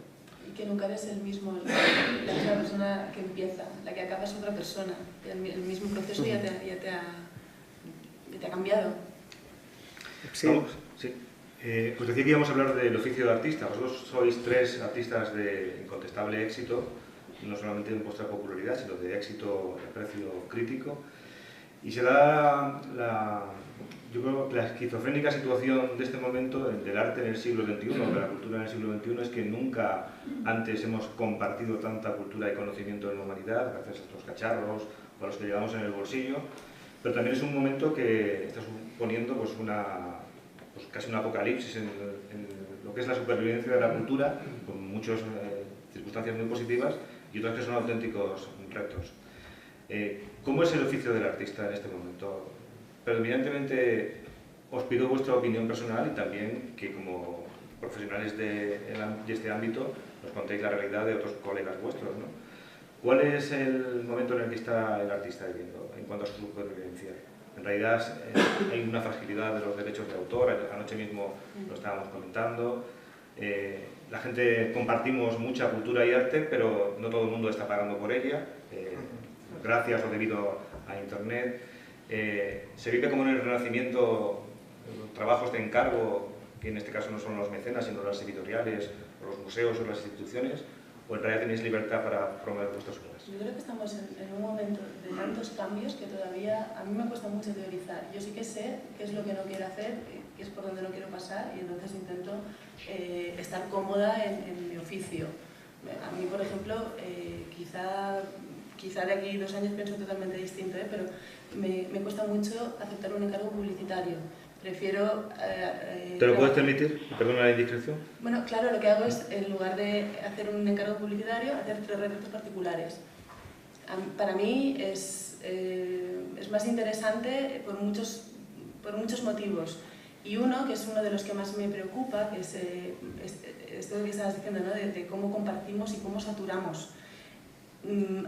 Y que nunca eres el mismo, la misma persona que empieza, la que acaba es otra persona, el mismo proceso ya te ha cambiado. Sí. Vamos, sí. Pues decía que íbamos a hablar del oficio de artista. Vosotros sois tres artistas de incontestable éxito, no solamente en vuestra popularidad, sino de éxito de aprecio crítico. Y se da yo creo que la esquizofrénica situación de este momento del arte en el siglo XXI, de la cultura en el siglo XXI, es que nunca antes hemos compartido tanta cultura y conocimiento en la humanidad, gracias a estos cacharros o a los que llevamos en el bolsillo. pero también es un momento que está suponiendo pues, casi un apocalipsis en lo que es la supervivencia de la cultura, con muchas circunstancias muy positivas y otras que son auténticos retos. ¿Cómo es el oficio del artista en este momento? Predominantemente os pido vuestra opinión personal y también que como profesionales de este ámbito nos contéis la realidad de otros colegas vuestros, ¿no? ¿Cuál es el momento en el que está el artista viviendo en cuanto a su supervivencia? En realidad hay una fragilidad de los derechos de autor, anoche mismo lo estábamos comentando. La gente compartimos mucha cultura y arte, pero no todo el mundo está pagando por ella, gracias o debido a Internet. Se vive como en el Renacimiento, trabajos de encargo, que en este caso no son los mecenas, sino las editoriales, o los museos o las instituciones, o en realidad tenéis libertad para promover vuestras obras. Yo creo que estamos en un momento de tantos cambios que todavía a mí me cuesta mucho teorizar. Yo sí que sé qué es lo que no quiero hacer, qué es por donde no quiero pasar, y entonces intento estar cómoda en mi oficio. A mí, por ejemplo, quizá de aquí 2 años pienso totalmente distinto, pero me cuesta mucho aceptar un encargo publicitario. Prefiero... ¿Te lo puedes permitir? Perdona la indiscreción. Bueno, claro, lo que hago es, en lugar de hacer un encargo publicitario, hacer 3 retratos particulares. Para mí es más interesante por muchos motivos. Y uno, que es uno de los que más me preocupa, que es esto que estabas diciendo, ¿no? de cómo compartimos y cómo saturamos.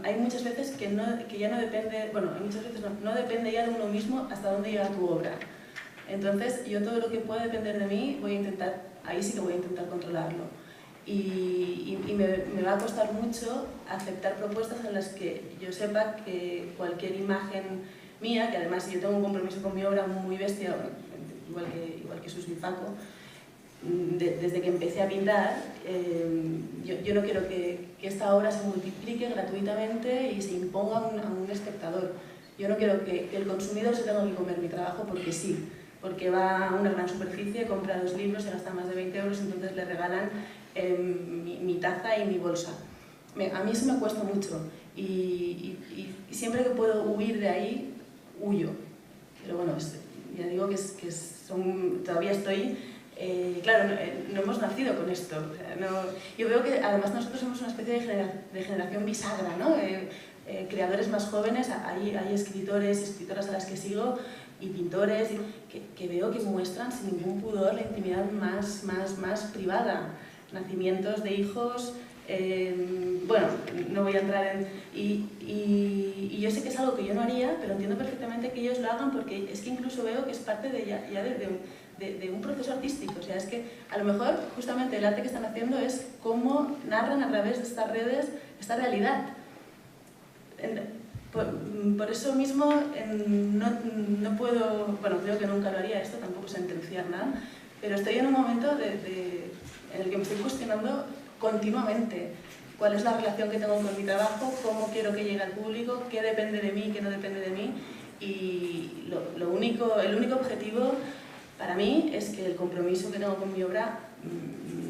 Hay muchas veces que ya no depende, bueno, hay muchas veces no depende ya de uno mismo hasta dónde llega tu obra. Entonces, yo todo lo que pueda depender de mí, ahí sí que voy a intentar controlarlo. Y me va a costar mucho aceptar propuestas en las que yo sepa que cualquier imagen mía, que además yo tengo un compromiso con mi obra muy bestia, igual que Susi y Paco, desde que empecé a pintar, yo no quiero que esta obra se multiplique gratuitamente y se imponga a un espectador. Yo no quiero que el consumidor se tenga que comer mi trabajo porque sí, porque va a una gran superficie, compra 2 libros, se gasta más de 20 euros, entonces le regalan mi taza y mi bolsa. A mí eso me cuesta mucho y siempre que puedo huir de ahí, huyo. Pero bueno, ya digo que todavía estoy... claro, no hemos nacido con esto. O sea, yo veo que además nosotros somos una especie de generación bisagra, ¿no? Creadores más jóvenes, hay escritores y escritoras a las que sigo y pintores que veo que muestran sin ningún pudor la intimidad más privada. Nacimientos de hijos, bueno, no voy a entrar en... Y yo sé que es algo que yo no haría, pero entiendo perfectamente que ellos lo hagan porque es que incluso veo que es parte de un proceso artístico. O sea, es que a lo mejor justamente el arte que están haciendo es cómo narran a través de estas redes esta realidad. Por eso mismo no puedo, bueno, creo que nunca lo haría esto, tampoco sentenciar nada, pero estoy en un momento en el que me estoy cuestionando continuamente cuál es la relación que tengo con mi trabajo, cómo quiero que llegue al público, qué depende de mí, qué no depende de mí, y el único objetivo para mí es que el compromiso que tengo con mi obra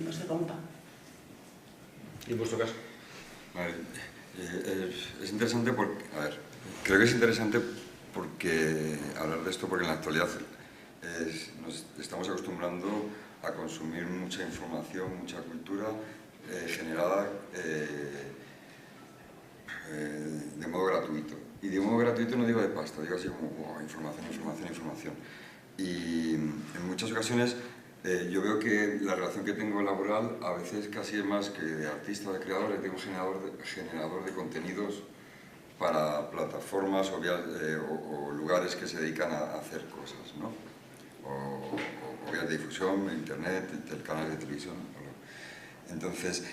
no se rompa. ¿Y en vuestro caso? Vale. Es interesante porque, creo que es interesante porque hablar de esto porque en la actualidad nos estamos acostumbrando a consumir mucha información, mucha cultura generada de modo gratuito. Y de modo gratuito no digo de pasta, digo así como wow, información. Y en muchas ocasiones yo veo que la relación que tengo laboral a veces casi es más que de artista o de creador, tengo generador de contenidos para plataformas o lugares que se dedican a hacer cosas, ¿no? O vías de difusión, internet, canales de televisión. Entonces,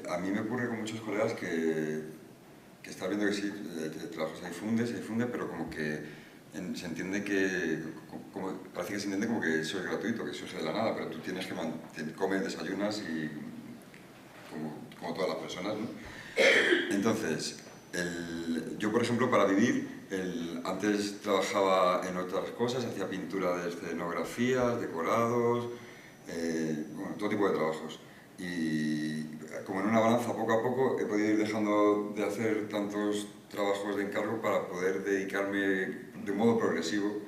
a mí me ocurre con muchos colegas que está viendo que sí, el trabajo se difunde, pero como que se entiende que, parece que se entiende como que eso es gratuito, que eso es de la nada, pero tú tienes que comer, desayunas y como todas las personas, ¿no? Entonces, yo por ejemplo para vivir, antes trabajaba en otras cosas, hacía pintura de escenografías, decorados, bueno, todo tipo de trabajos. Y como en una balanza, poco a poco he podido ir dejando de hacer tantos trabajos de encargo para poder dedicarme de un modo progresivo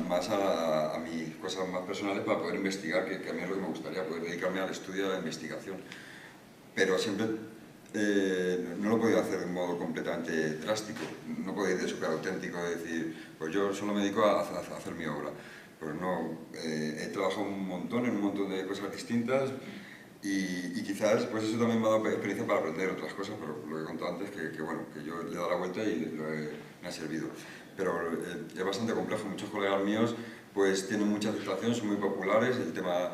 más a mis cosas más personales para poder investigar, que a mí es lo que me gustaría, poder dedicarme al estudio y a la investigación. Pero siempre no lo he podido hacer de un modo completamente drástico, no puedo ir de súper auténtico, decir, pues yo solo me dedico a hacer mi obra. Pues no, he trabajado un montón en un montón de cosas distintas y quizás pues eso también me ha dado experiencia para aprender otras cosas, pero lo que he contado antes, que bueno, que yo le he dado la vuelta y me ha servido. Pero es bastante complejo, muchos colegas míos pues tienen mucha aceptación, son muy populares, el tema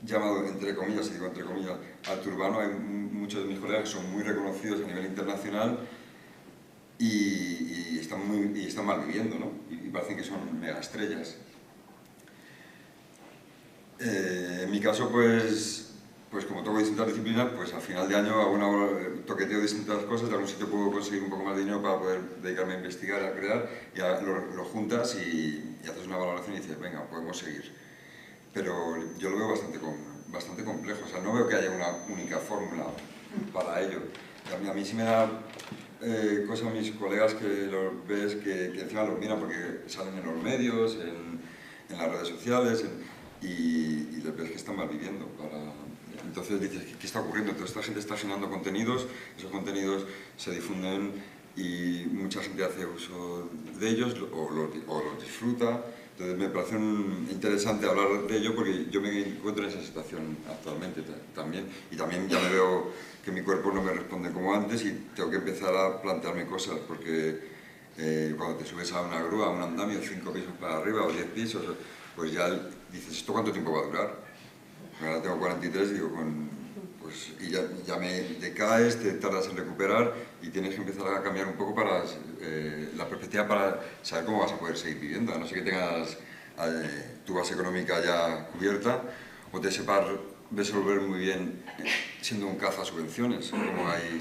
llamado, entre comillas, y digo entre comillas, arte urbano, hay muchos de mis colegas que son muy reconocidos a nivel internacional y están mal viviendo, ¿no? Y parecen que son mega estrellas. En mi caso, pues como toco distintas disciplinas, pues al final de año hago toqueteo distintas cosas, de algún sitio puedo conseguir un poco más de dinero para poder dedicarme a investigar, a crear, y lo juntas y haces una valoración y dices, venga, podemos seguir. Pero yo lo veo bastante complejo, o sea, no veo que haya una única fórmula para ello. A mí sí me da cosas a mis colegas que los ves que encima los miran porque salen en los medios, en las redes sociales, y les ves que están mal viviendo. Entonces dices, ¿qué está ocurriendo? Entonces esta gente está generando contenidos, esos contenidos se difunden y mucha gente hace uso de ellos o los disfruta. Entonces me parece interesante hablar de ello porque yo me encuentro en esa situación actualmente también. Y también ya me veo que mi cuerpo no me responde como antes y tengo que empezar a plantearme cosas porque cuando te subes a una grúa, a un andamio, 5 pisos para arriba o 10 pisos, pues ya dices, ¿esto cuánto tiempo va a durar? Ahora tengo 43 y digo, pues, y ya me decaes, te tardas en recuperar y tienes que empezar a cambiar un poco para la perspectiva para saber cómo vas a poder seguir viviendo, a no ser que tengas tu base económica ya cubierta o te sepas resolver muy bien siendo un caza subvenciones, como hay...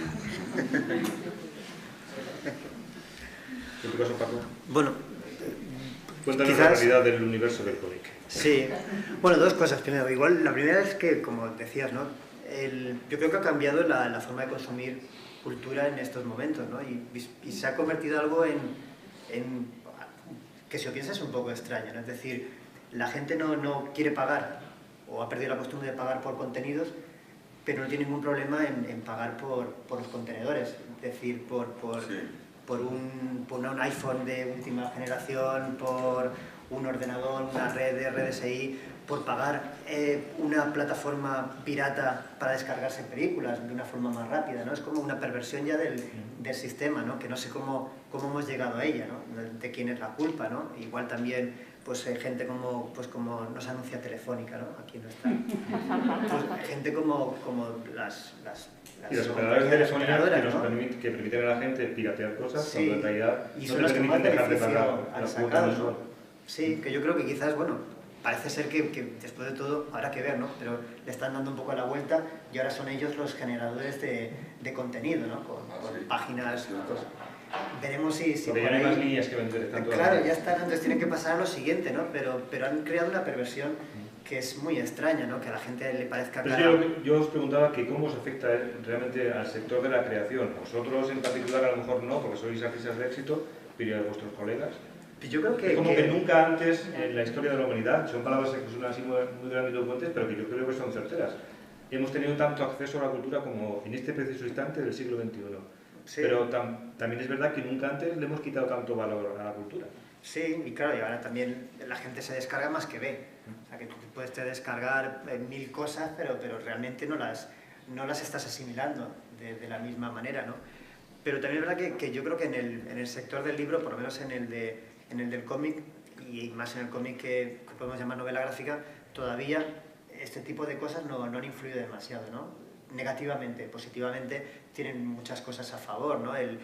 ¿En tu caso, Paco? Bueno, cuéntanos quizás... la realidad del universo del cómic. Sí, bueno, dos cosas. Primero, igual, la primera es que, como decías, ¿no? Yo creo que ha cambiado la forma de consumir cultura en estos momentos, ¿no? Y se ha convertido algo en que si lo piensas es un poco extraño, ¿no? Es decir, la gente no quiere pagar o ha perdido la costumbre de pagar por contenidos, pero no tiene ningún problema en pagar por los contenedores, es decir, por un iPhone de última generación, por un ordenador, una red de RDSI, por pagar una plataforma pirata para descargarse películas de una forma más rápida, ¿no? Es como una perversión ya del sistema, ¿no? Que no sé cómo hemos llegado a ella, ¿no? De quién es la culpa, ¿no? Igual también pues gente como nos anuncia Telefónica, ¿no? Aquí no está. Pues, gente como las y los operadores de telefonía ¿no? que permiten a la gente piratear cosas, sí, cuando en realidad y no son te los que más permiten dejar de pagar beneficio han la cuota sacado, mensual. ¿no? Sí, que yo creo que quizás, bueno, parece ser que después de todo, habrá que ver, ¿no? Pero le están dando un poco la vuelta y ahora son ellos los generadores de contenido, ¿no? Con páginas, cosas. Veremos si porque ya no hay más líneas que vender. Claro, ya están, entonces tienen que pasar a lo siguiente, ¿no? Pero han creado una perversión que es muy extraña, ¿no? Que a la gente le parezca clara. Yo os preguntaba que cómo os afecta realmente al sector de la creación. Vosotros en particular a lo mejor no, porque sois artistas de éxito, pero a vuestros colegas. Yo creo que... Como que nunca antes en la historia de la humanidad, son palabras que suenan así muy grandilocuentes, pero que yo creo que son certeras. Hemos tenido tanto acceso a la cultura como en este preciso instante del siglo XXI. Sí. Pero también es verdad que nunca antes le hemos quitado tanto valor a la cultura. Sí, y claro, y ahora también la gente se descarga más que ve. O sea, que tú puedes descargar 1000 cosas, pero realmente no las estás asimilando de la misma manera, ¿no? Pero también es verdad que yo creo que en el sector del libro, por lo menos en el del cómic, y más en el cómic que podemos llamar novela gráfica, todavía este tipo de cosas no han influido demasiado, ¿no? Negativamente, positivamente, tienen muchas cosas a favor, ¿no? El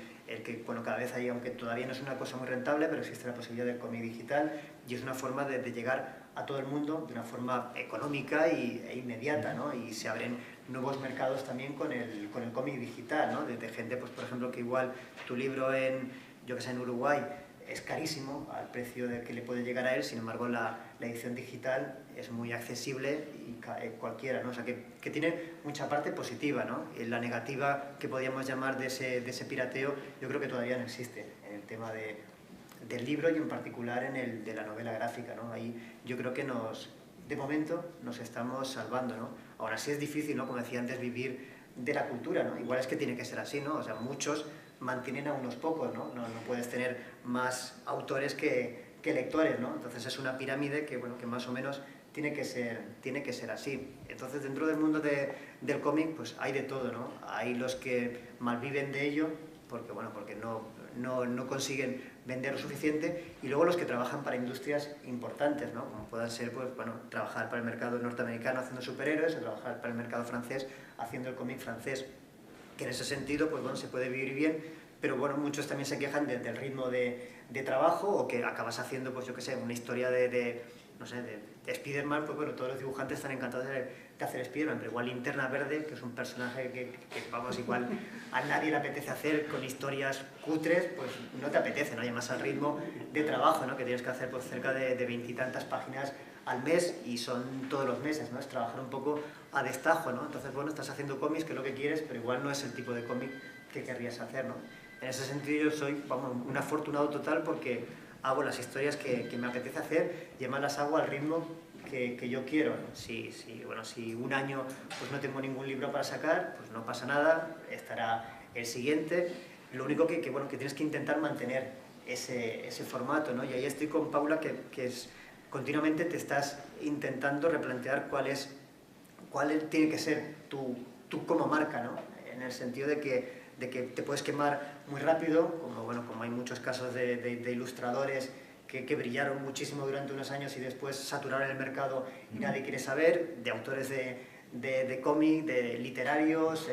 que, bueno, cada vez hay, aunque todavía no es una cosa muy rentable, pero existe la posibilidad del cómic digital y es una forma de llegar a todo el mundo de una forma económica e inmediata, ¿no? Y se abren nuevos mercados también con el cómic digital, ¿no? De gente, pues, por ejemplo, que igual tu libro en Uruguay es carísimo al precio del que le puede llegar a él, sin embargo la edición digital es muy accesible y cualquiera, ¿no? O sea, que tiene mucha parte positiva, ¿no? La negativa que podríamos llamar de ese pirateo, yo creo que todavía no existe en el tema de del libro y en particular en el de la novela gráfica, ¿no? Ahí yo creo que de momento nos estamos salvando, ¿no? Ahora sí es difícil, ¿no? Como decía antes, vivir de la cultura, ¿no? Igual es que tiene que ser así, ¿no? O sea, muchos mantienen a unos pocos, ¿no? No puedes tener más autores que lectores, ¿no? Entonces es una pirámide que, bueno, que más o menos tiene que ser así. Entonces dentro del mundo del cómic pues hay de todo, ¿no? Hay los que malviven de ello porque no consiguen vender lo suficiente, y luego los que trabajan para industrias importantes, ¿no? Como puedan ser, pues, bueno, trabajar para el mercado norteamericano haciendo superhéroes o trabajar para el mercado francés haciendo el cómic francés, que en ese sentido pues, bueno, se puede vivir bien, pero bueno, muchos también se quejan del ritmo de trabajo, o que acabas haciendo, pues yo qué sé, una historia no sé, de Spider-Man, pues bueno, todos los dibujantes están encantados de hacer Spider-Man, pero igual Linterna Verde, que es un personaje que vamos, igual a nadie le apetece hacer, con historias cutres, pues no te apetece, ¿no? Y además al ritmo de trabajo, ¿no? Que tienes que hacer pues cerca de 20 y tantas páginas al mes, y son todos los meses, ¿no? Es trabajar un poco a destajo, ¿no? Entonces, bueno, estás haciendo cómics, que es lo que quieres, pero igual no es el tipo de cómic que querrías hacer, ¿no? En ese sentido yo soy, vamos, un afortunado total, porque hago las historias que me apetece hacer y además las hago al ritmo que yo quiero. Si un año pues no tengo ningún libro para sacar, pues no pasa nada, estará el siguiente. Lo único que tienes que intentar mantener ese formato, ¿no? Y ahí estoy con Paula, que es, continuamente te estás intentando replantear cuál tiene que ser tú como marca, ¿no? En el sentido de que te puedes quemar muy rápido, como hay muchos casos de ilustradores que brillaron muchísimo durante unos años y después saturaron el mercado y nadie quiere saber, de autores de cómic, de literarios,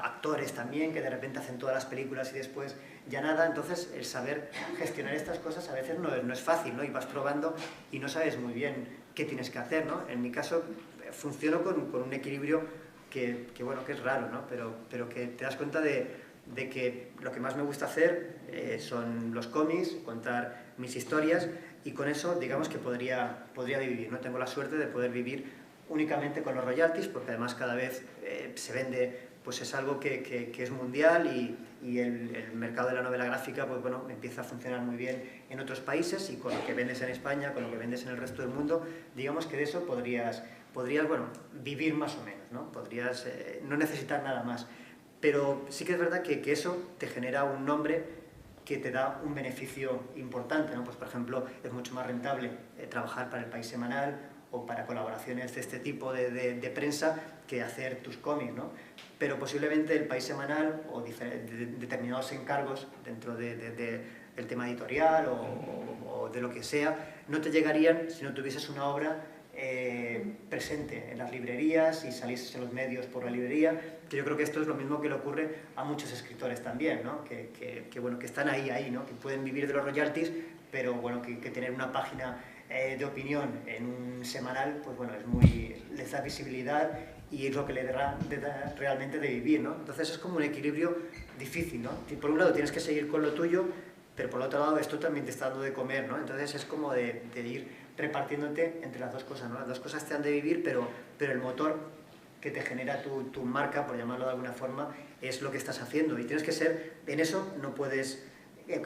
actores también, que de repente hacen todas las películas y después ya nada. Entonces el saber gestionar estas cosas a veces no es fácil, ¿no? Y vas probando y no sabes muy bien qué tienes que hacer, ¿no? En mi caso funciono con un equilibrio que es raro, ¿no? Pero que te das cuenta de que lo que más me gusta hacer son los cómics, contar mis historias, y con eso digamos que podría vivir, ¿no? Tengo la suerte de poder vivir únicamente con los royalties, porque además cada vez se vende, pues es algo que es mundial, y el mercado de la novela gráfica pues bueno, empieza a funcionar muy bien en otros países, y con lo que vendes en España, con lo que vendes en el resto del mundo, digamos que de eso podrías bueno, vivir más o menos, ¿no? Podrías no necesitar nada más. Pero sí que es verdad que eso te genera un nombre que te da un beneficio importante, ¿no? Pues por ejemplo, es mucho más rentable trabajar para El País Semanal o para colaboraciones de este tipo de prensa que hacer tus cómics, ¿no? Pero posiblemente El País Semanal o determinados encargos dentro del tema editorial o de lo que sea, no te llegarían si no tuvieses una obra presente en las librerías y salieses en los medios por la librería, que yo creo que esto es lo mismo que le ocurre a muchos escritores también, ¿no? que están ahí, ¿no? Que pueden vivir de los royalties, pero bueno, que tener una página de opinión en un semanal, pues bueno, les da visibilidad y es lo que le da realmente de vivir, ¿no? Entonces es como un equilibrio difícil, ¿no? Y por un lado tienes que seguir con lo tuyo, pero por otro lado esto también te está dando de comer, ¿no? Entonces es como de ir repartiéndote entre las dos cosas, ¿no? Las dos cosas te han de vivir, pero el motor que te genera tu marca, por llamarlo de alguna forma, es lo que estás haciendo, y tienes que ser, en eso no puedes,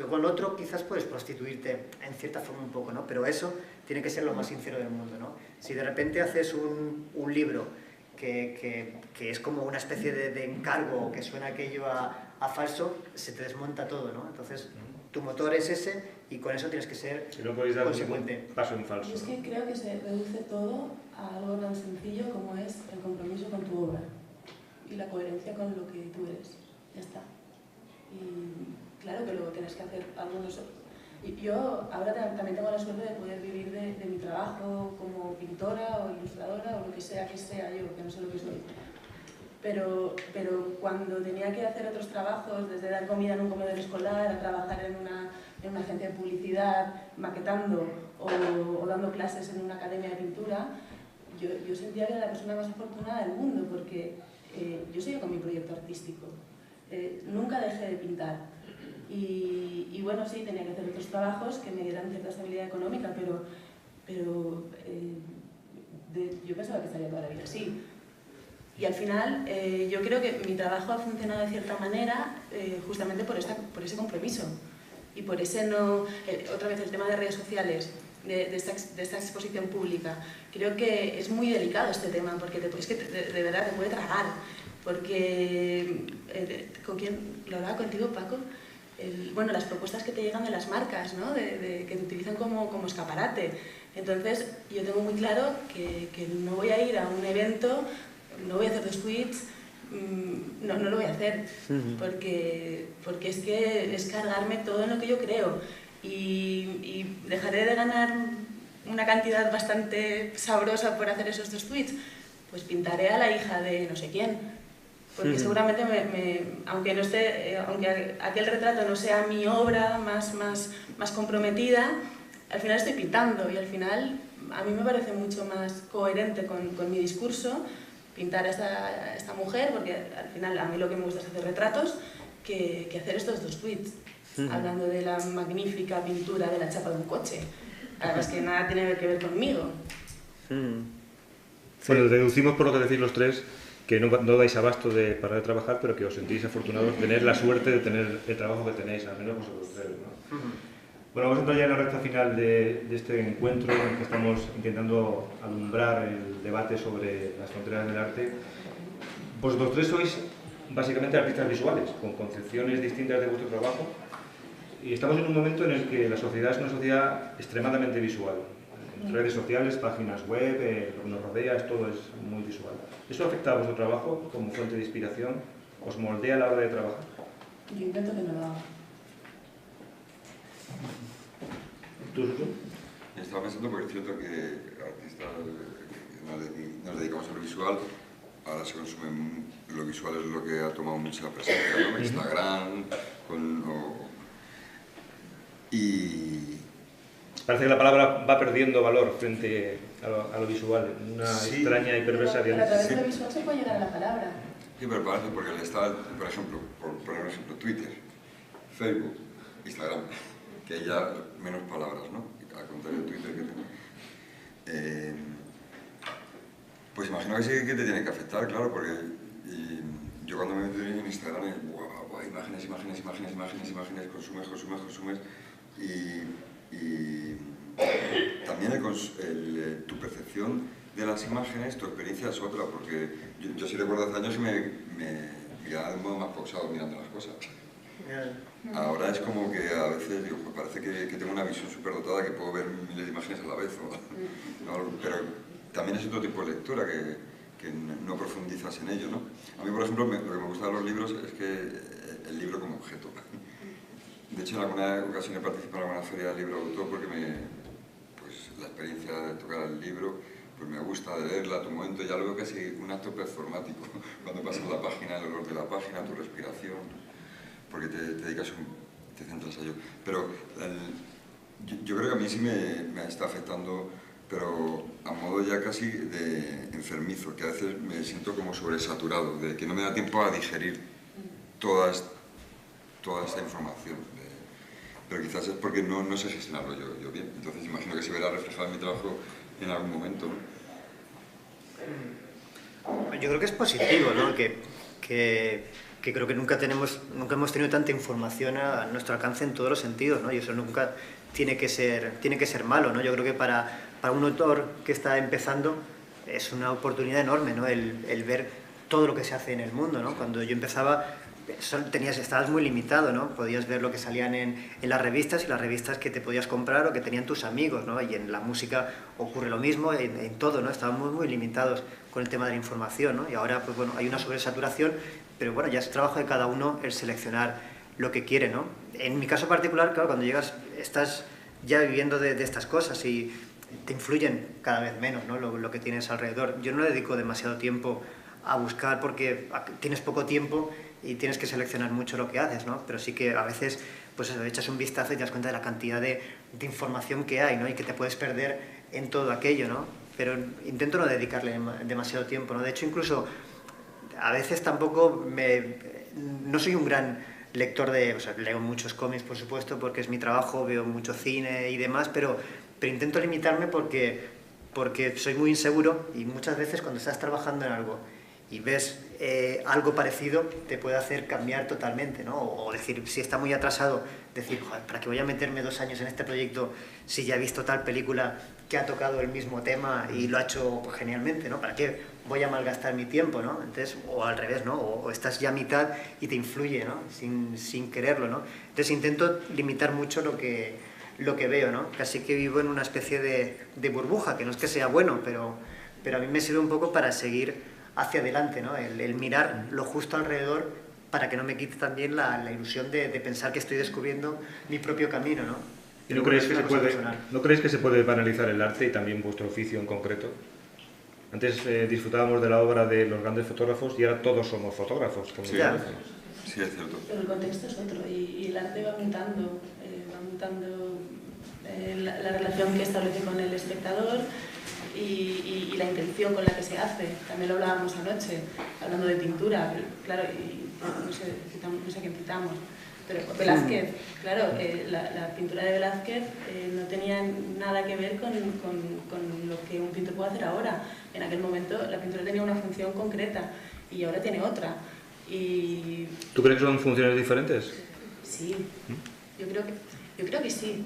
con lo otro quizás puedes prostituirte en cierta forma un poco, ¿no? Pero eso tiene que ser lo más sincero del mundo, ¿no? Si de repente haces un libro que es como una especie de encargo, o que suena aquello a falso, se te desmonta todo, ¿no? Entonces tu motor es ese, y con eso tienes que ser no podéis dar consecuente. Un paso en falso. Yo es que creo que se reduce todo a algo tan sencillo como es el compromiso con tu obra y la coherencia con lo que tú eres. Ya está. Y claro que luego tienes que hacer algunos... Y yo ahora también tengo la suerte de poder vivir de mi trabajo como pintora o ilustradora o lo que sea yo, que no sé lo que soy. Pero cuando tenía que hacer otros trabajos, desde dar comida en un comedor escolar, a trabajar en una agencia de publicidad, maquetando o dando clases en una academia de pintura, yo sentía que era la persona más afortunada del mundo, porque yo seguía con mi proyecto artístico. Nunca dejé de pintar. Y bueno, sí, tenía que hacer otros trabajos que me dieran cierta estabilidad económica, pero yo pensaba que estaría toda la vida así. Y al final yo creo que mi trabajo ha funcionado de cierta manera justamente por ese compromiso. y por ese no... otra vez el tema de redes sociales, de esta exposición pública, creo que es muy delicado este tema, porque es que de verdad te puede tragar, porque... ¿con quién? ¿Lo hablaba contigo, Paco? Bueno, las propuestas que te llegan de las marcas, ¿no? Que te utilizan como escaparate. Entonces, yo tengo muy claro que no voy a ir a un evento, no voy a hacer 2 tweets, no lo voy a hacer, porque es que es cargarme todo en lo que yo creo. Y dejaré de ganar una cantidad bastante sabrosa por hacer esos 2 tweets, pues pintaré a la hija de no sé quién. Porque seguramente, aunque aquel retrato no sea mi obra más comprometida, al final estoy pintando y al final a mí me parece mucho más coherente con mi discurso pintar a esta mujer, porque al final a mí lo que me gusta es hacer retratos, que hacer estos 2 tweets, hablando de la magnífica pintura de la chapa de un coche. Además que nada tiene que ver conmigo. Bueno, deducimos por lo que decís los tres que no dais abasto de parar de trabajar, pero que os sentís afortunados de tener la suerte de tener el trabajo que tenéis, al menos vosotros tres, ¿no? Bueno, vamos a entrar ya en la recta final de este encuentro en el que estamos intentando alumbrar el debate sobre las fronteras del arte. Vosotros tres sois básicamente artistas visuales, con concepciones distintas de vuestro trabajo, y estamos en un momento en el que la sociedad es una sociedad extremadamente visual. Redes sociales, páginas web, lo que nos rodea, todo es muy visual. ¿Eso afecta a vuestro trabajo como fuente de inspiración? ¿Os moldea a la hora de trabajar? Yo intento que no lo haga. ¿Tú, Suso? Estaba pensando, porque es cierto que artistas que nos dedicamos a lo visual, ahora se consume, lo visual es lo que ha tomado mucha presencia, ¿no? Instagram, y... Parece que la palabra va perdiendo valor frente a lo visual, una extraña y perversa Pero a través de dialéctica. lo visual se puede llegar a la palabra. Sí, pero parece porque está, por ejemplo, por poner un ejemplo, Twitter, Facebook, Instagram, que hay ya menos palabras, ¿no? Al contrario de Twitter que tengo. Pues imagino que sí que te tiene que afectar, claro, porque yo cuando me meto en Instagram es imágenes, consumes, y también tu percepción de las imágenes, tu experiencia es otra, porque yo sí recuerdo hace años que me miraba de un modo más pausado mirando las cosas. Ahora es como que a veces digo, pues parece que tengo una visión súper dotada, que puedo ver miles de imágenes a la vez, ¿no? Pero también es otro tipo de lectura que no profundizas en ello, ¿no? A mí, por ejemplo, lo que me gusta de los libros es que el libro como objeto. De hecho, en alguna ocasión he participado en alguna feria del libro de autor porque pues, la experiencia de tocar el libro pues me gusta, de leerla a tu momento, ya lo veo casi un acto performático. Cuando pasas la página, el olor de la página, tu respiración, porque te dedicas, te centras a ello. Pero yo creo que a mí sí me está afectando, pero a modo ya casi de enfermizo, que a veces me siento como sobresaturado, de que no me da tiempo a digerir toda esta información. Pero quizás es porque no sé gestionarlo yo bien. Entonces imagino que se verá reflejado en mi trabajo en algún momento, ¿no? Yo creo que es positivo, ¿no? Que creo que nunca hemos tenido tanta información a nuestro alcance en todos los sentidos, ¿no? Y eso nunca tiene que ser malo, ¿no? Yo creo que para un autor que está empezando es una oportunidad enorme, ¿no? El ver todo lo que se hace en el mundo, ¿no? Cuando yo empezaba estabas muy limitado, ¿no? Podías ver lo que salían en las revistas, y las revistas que te podías comprar o que tenían tus amigos, ¿no? Y en la música ocurre lo mismo, en todo, ¿no? Estábamos muy limitados con el tema de la información, ¿no? Y ahora, pues bueno, hay una sobresaturación, pero bueno, ya es trabajo de cada uno el seleccionar lo que quiere, ¿no? En mi caso particular, claro, cuando llegas, estás ya viviendo de estas cosas y te influyen cada vez menos, ¿no? Lo que tienes alrededor. Yo no le dedico demasiado tiempo a buscar porque tienes poco tiempo y tienes que seleccionar mucho lo que haces, ¿no? Pero sí que a veces pues eso, echas un vistazo y te das cuenta de la cantidad de información que hay, ¿no? Y que te puedes perder en todo aquello, ¿no? Pero intento no dedicarle demasiado tiempo, ¿no? De hecho, incluso a veces tampoco no soy un gran lector o sea, leo muchos cómics, por supuesto, porque es mi trabajo, veo mucho cine y demás, pero intento limitarme porque soy muy inseguro, y muchas veces cuando estás trabajando en algo y ves algo parecido, te puede hacer cambiar totalmente, ¿no? O decir, si está muy atrasado, decir, joder, ¿para qué voy a meterme 2 años en este proyecto si ya he visto tal película que ha tocado el mismo tema y lo ha hecho pues, genialmente, ¿no? ¿Para qué voy a malgastar mi tiempo, ¿no? Entonces, o al revés, ¿no? O estás ya a mitad y te influye, ¿no? Sin quererlo, ¿no? Entonces intento limitar mucho lo que veo, ¿no? Casi que vivo en una especie de burbuja, que no es que sea bueno, pero a mí me sirve un poco para seguir hacia adelante, ¿no? El mirar lo justo alrededor para que no me quite también la ilusión de pensar que estoy descubriendo mi propio camino, ¿no? ¿Y no creéis que se puede banalizar el arte y también vuestro oficio en concreto? Antes disfrutábamos de la obra de los grandes fotógrafos y ahora todos somos fotógrafos. Como Sí, sí, es cierto. Pero el contexto es otro y el arte va mutando la relación que establece con el espectador y la intención con la que se hace. También lo hablábamos anoche, hablando de pintura, claro, y no sé a quién citamos, pero Velázquez, claro, la pintura de Velázquez no tenía nada que ver con lo que un pintor puede hacer ahora. En aquel momento la pintura tenía una función concreta y ahora tiene otra. ¿Tú crees que son funciones diferentes? Sí, yo creo que sí.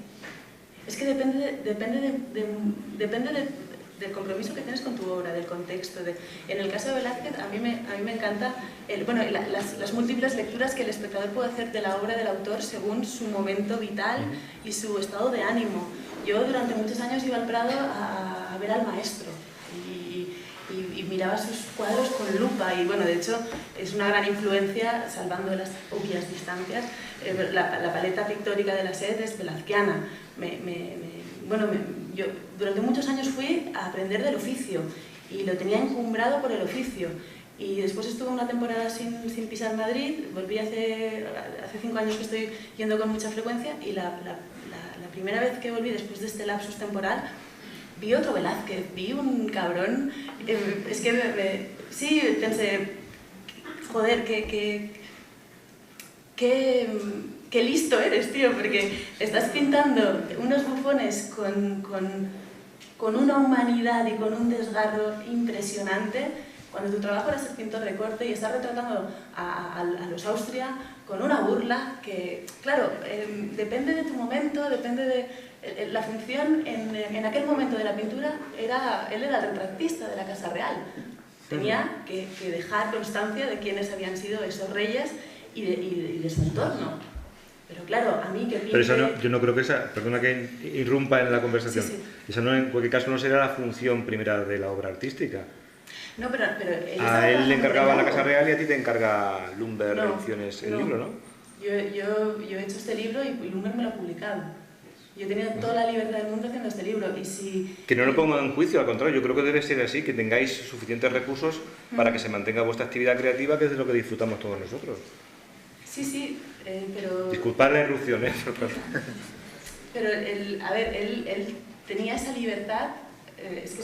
Es que depende del compromiso que tienes con tu obra, del contexto. En el caso de Velázquez, a mí me encanta las múltiples lecturas que el espectador puede hacer de la obra del autor según su momento vital y su estado de ánimo. Yo durante muchos años iba al Prado a ver al maestro y miraba sus cuadros con lupa y bueno, de hecho es una gran influencia, salvando las obvias distancias. La paleta pictórica de la Sed es velazquiana. Yo durante muchos años fui a aprender del oficio y lo tenía encumbrado por el oficio. Y después estuve una temporada sin pisar Madrid, volví hace 5 años que estoy yendo con mucha frecuencia y la primera vez que volví después de este lapsus temporal vi otro Velázquez, vi un cabrón, es que sí, pensé, joder, qué listo eres, tío, porque estás pintando unos bufones con una humanidad y con un desgarro impresionante, cuando tu trabajo era ser pintor de corte y estás retratando a los Austria con una burla que, claro, depende de tu momento, depende de la función. En aquel momento de la pintura, él era el retratista de la Casa Real. Tenía que dejar constancia de quiénes habían sido esos reyes y de su entorno. Pero claro, a mí que pinte... Pero eso yo no creo que perdona que irrumpa en la conversación, sí. Eso no, en cualquier caso no será la función primera de la obra artística. No, pero a él le encargaba la Casa Real y a ti te encarga Lumber Ediciones el libro, ¿no? Yo he hecho este libro y Lumber me lo ha publicado. Yo he tenido toda la libertad del mundo haciendo este libro y si... Que no lo pongo en juicio, al contrario, yo creo que debe ser así, que tengáis suficientes recursos para que se mantenga vuestra actividad creativa, que es de lo que disfrutamos todos nosotros. Sí, pero... Disculpad la irrupción, ¿eh? Pero, él tenía esa libertad, es que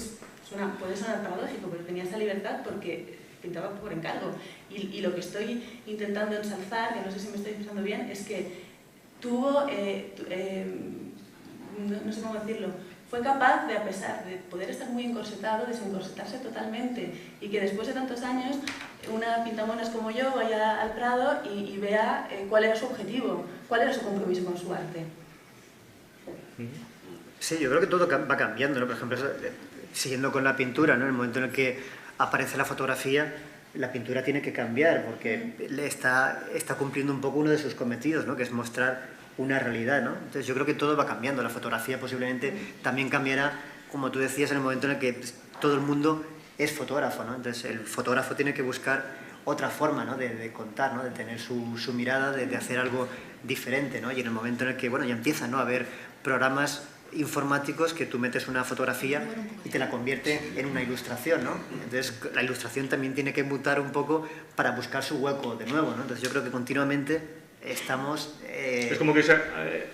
puede sonar paradójico, pero tenía esa libertad porque pintaba por encargo. Y lo que estoy intentando ensalzar, que no sé si me estoy expresando bien, es que tuvo, no sé cómo decirlo, fue capaz de, a pesar de poder estar muy encorsetado, desencorsetarse totalmente y que después de tantos años una pintamonas como yo vaya al Prado y vea cuál era su objetivo, cuál era su compromiso con su arte. Sí, yo creo que todo va cambiando, ¿no? Por ejemplo, siguiendo con la pintura, ¿no? En el momento en el que aparece la fotografía, la pintura tiene que cambiar porque está cumpliendo un poco uno de sus cometidos, ¿no? Que es mostrar una realidad, ¿no? Entonces yo creo que todo va cambiando. La fotografía posiblemente también cambiará, como tú decías, en el momento en el que todo el mundo es fotógrafo, ¿no? Entonces el fotógrafo tiene que buscar otra forma, ¿no? de contar, ¿no? De tener su mirada, de hacer algo diferente, ¿no? Y en el momento en el que, bueno, ya empiezan, ¿no? A haber programas informáticos que tú metes una fotografía y te la convierte en una ilustración, ¿no? Entonces la ilustración también tiene que mutar un poco para buscar su hueco de nuevo, ¿no? Entonces yo creo que continuamente estamos... Es como que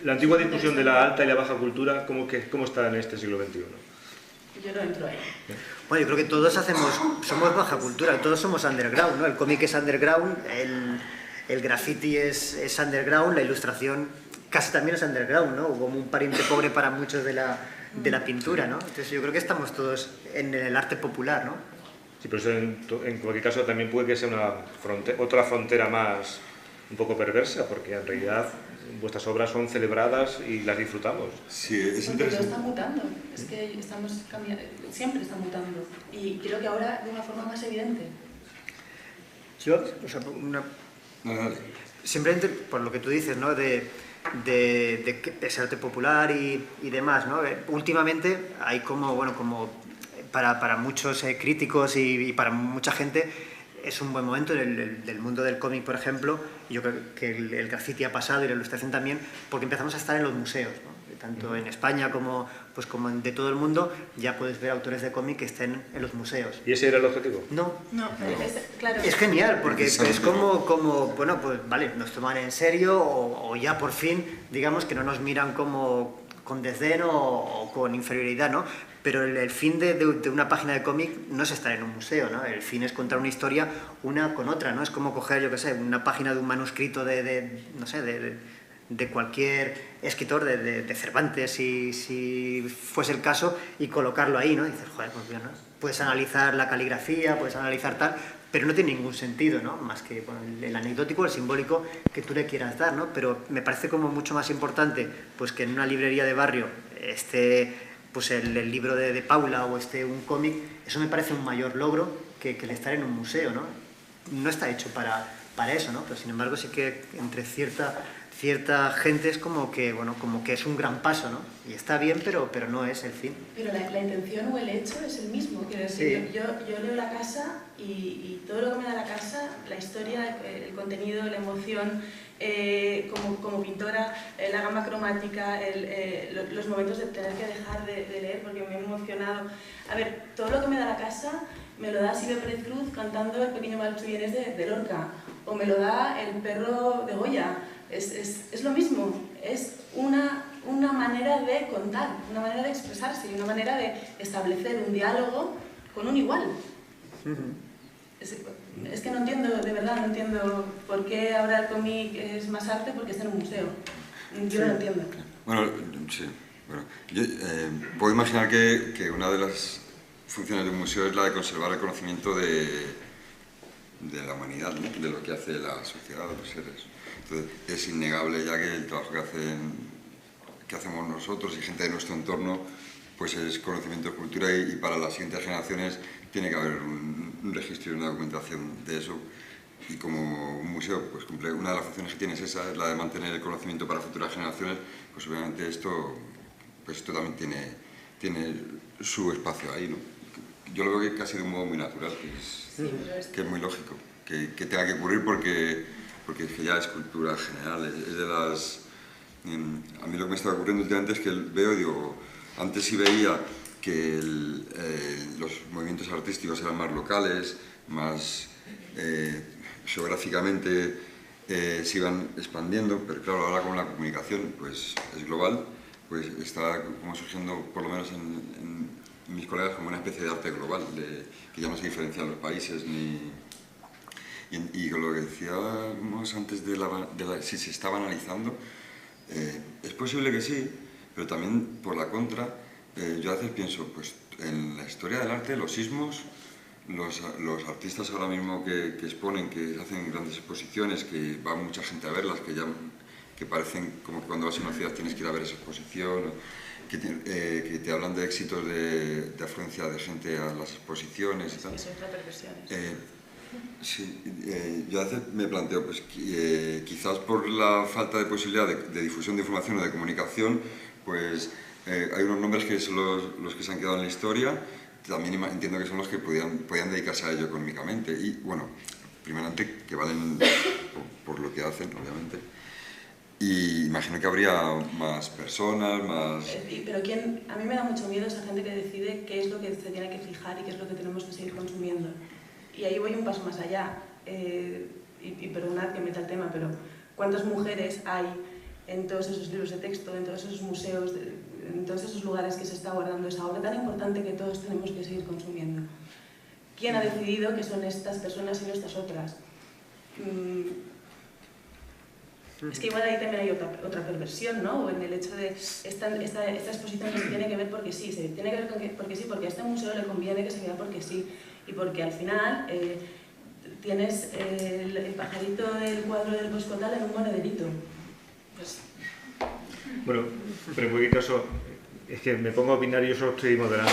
la antigua discusión de la alta y la baja cultura, ¿cómo está en este siglo XXI? Yo no entro ahí. Bueno, yo creo que todos somos baja cultura, todos somos underground, ¿no? El cómic es underground, el graffiti es underground, la ilustración casi también es underground, ¿no? Como un pariente pobre para muchos de la pintura, ¿no? Entonces yo creo que estamos todos en el arte popular, ¿no? Sí, pero eso en cualquier caso también puede que sea otra frontera más un poco perversa, porque en realidad vuestras obras son celebradas y las disfrutamos. Sí, es Porque interesante. todo está mutando, es que estamos cambiando, siempre está mutando, y creo que ahora de una forma más evidente. Yo, o sea, Dale. simplemente por lo que tú dices, ¿no? De que es arte popular y demás, ¿no? Últimamente hay como, bueno, como para muchos críticos y para mucha gente es un buen momento del mundo del cómic, por ejemplo. Yo creo que el graffiti ha pasado y la ilustración también, porque empezamos a estar en los museos, ¿no? Tanto en España como de todo el mundo, ya puedes ver autores de cómic que estén en los museos. ¿Y ese era el objetivo? No. No, claro. Es genial, porque es como, bueno, pues vale, nos toman en serio o ya por fin, digamos, que no nos miran como con desdén o con inferioridad, ¿no? Pero el fin de una página de cómic no es estar en un museo, ¿no? El fin es contar una historia una con otra, ¿no? Es como coger, yo qué sé, una página de un manuscrito no sé, de cualquier escritor, de Cervantes, si fuese el caso, y colocarlo ahí, ¿no? Y dices, joder, pues bien, ¿no? Puedes analizar la caligrafía, puedes analizar tal, pero no tiene ningún sentido, ¿no? Más que bueno, el anecdótico, el simbólico que tú le quieras dar, ¿no? Pero me parece como mucho más importante pues que en una librería de barrio esté pues el libro de Paula o un cómic. Eso me parece un mayor logro que el estar en un museo, ¿no? No está hecho para eso, ¿no? Pero sin embargo sí que entre cierta gente es como que, bueno, como que es un gran paso, ¿no? Y está bien, pero no es el fin. Pero la intención o el hecho es el mismo. Quiero decir, Sí. yo leo la casa y todo lo que me da la casa, la historia, el contenido, la emoción, como pintora, la gama cromática, los momentos de tener que dejar de leer porque me he emocionado. A ver, todo lo que me da la casa me lo da Silvia Pérez Cruz cantando El pequeño Malchuguines de Lorca, o me lo da El perro de Goya. Es lo mismo, es una manera de contar, una manera de expresarse y una manera de establecer un diálogo con un igual. Es que no entiendo, de verdad, no entiendo por qué ahora el cómic es más arte porque está en un museo. Yo no lo entiendo. Bueno, sí. Bueno, yo puedo imaginar que una de las funciones de un museo es la de conservar el conocimiento de la humanidad, ¿no? De lo que hace la sociedad, los seres. Entonces, es innegable ya que el trabajo que hacemos nosotros y gente de nuestro entorno pues es conocimiento de cultura y para las siguientes generaciones tiene que haber un registro y una documentación de eso. Y como un museo pues cumple una de las funciones que tiene es esa, es la de mantener el conocimiento para futuras generaciones, pues obviamente esto también tiene su espacio ahí, ¿no? Yo lo veo que casi de un modo muy natural, que es muy lógico, que tenga que ocurrir porque es que ya es cultura general, es de las... A mí lo que me está ocurriendo últimamente es que veo, digo, antes sí veía que los movimientos artísticos eran más locales, más geográficamente se iban expandiendo, pero claro, ahora con la comunicación pues es global, pues está como surgiendo, por lo menos en mis colegas, como una especie de arte global, que ya no se diferencian los países y con lo que decíamos antes si se estaba analizando, es posible que sí, pero también por la contra, yo a veces pienso, pues en la historia del arte, los sismos, los artistas ahora mismo que exponen, que hacen grandes exposiciones, que va mucha gente a verlas, que parecen como que cuando vas a una ciudad tienes que ir a ver esa exposición, que te hablan de éxitos de afluencia de gente a las exposiciones y tal. Eso es otra perversión. Sí, yo a veces me planteo, pues quizás por la falta de posibilidad de difusión de información o de comunicación, pues hay unos nombres que son los que se han quedado en la historia, también entiendo que son los que podían dedicarse a ello económicamente y, bueno, primeramente que valen por lo que hacen, obviamente. Y imagino que habría más personas, más... Pero a mí me da mucho miedo esa gente que decide qué es lo que se tiene que fijar y qué es lo que tenemos que seguir consumiendo. Y ahí voy un paso más allá. Y perdonad que meta el tema, pero ¿cuántas mujeres hay en todos esos libros de texto, en todos esos museos, en todos esos lugares que se está guardando esa obra tan importante que todos tenemos que seguir consumiendo? ¿Quién ha decidido que son estas personas y no estas otras? Es que igual ahí también hay otra perversión, ¿no? O en el hecho de esta exposición no se tiene que ver porque sí, se tiene que ver porque sí, porque a este museo le conviene que se vea porque sí. y porque al final tienes el pajarito del cuadro del Bosco Tal en un monederito. Pues... Bueno, pero un poquito eso, es que me pongo a opinar y yo solo estoy moderando.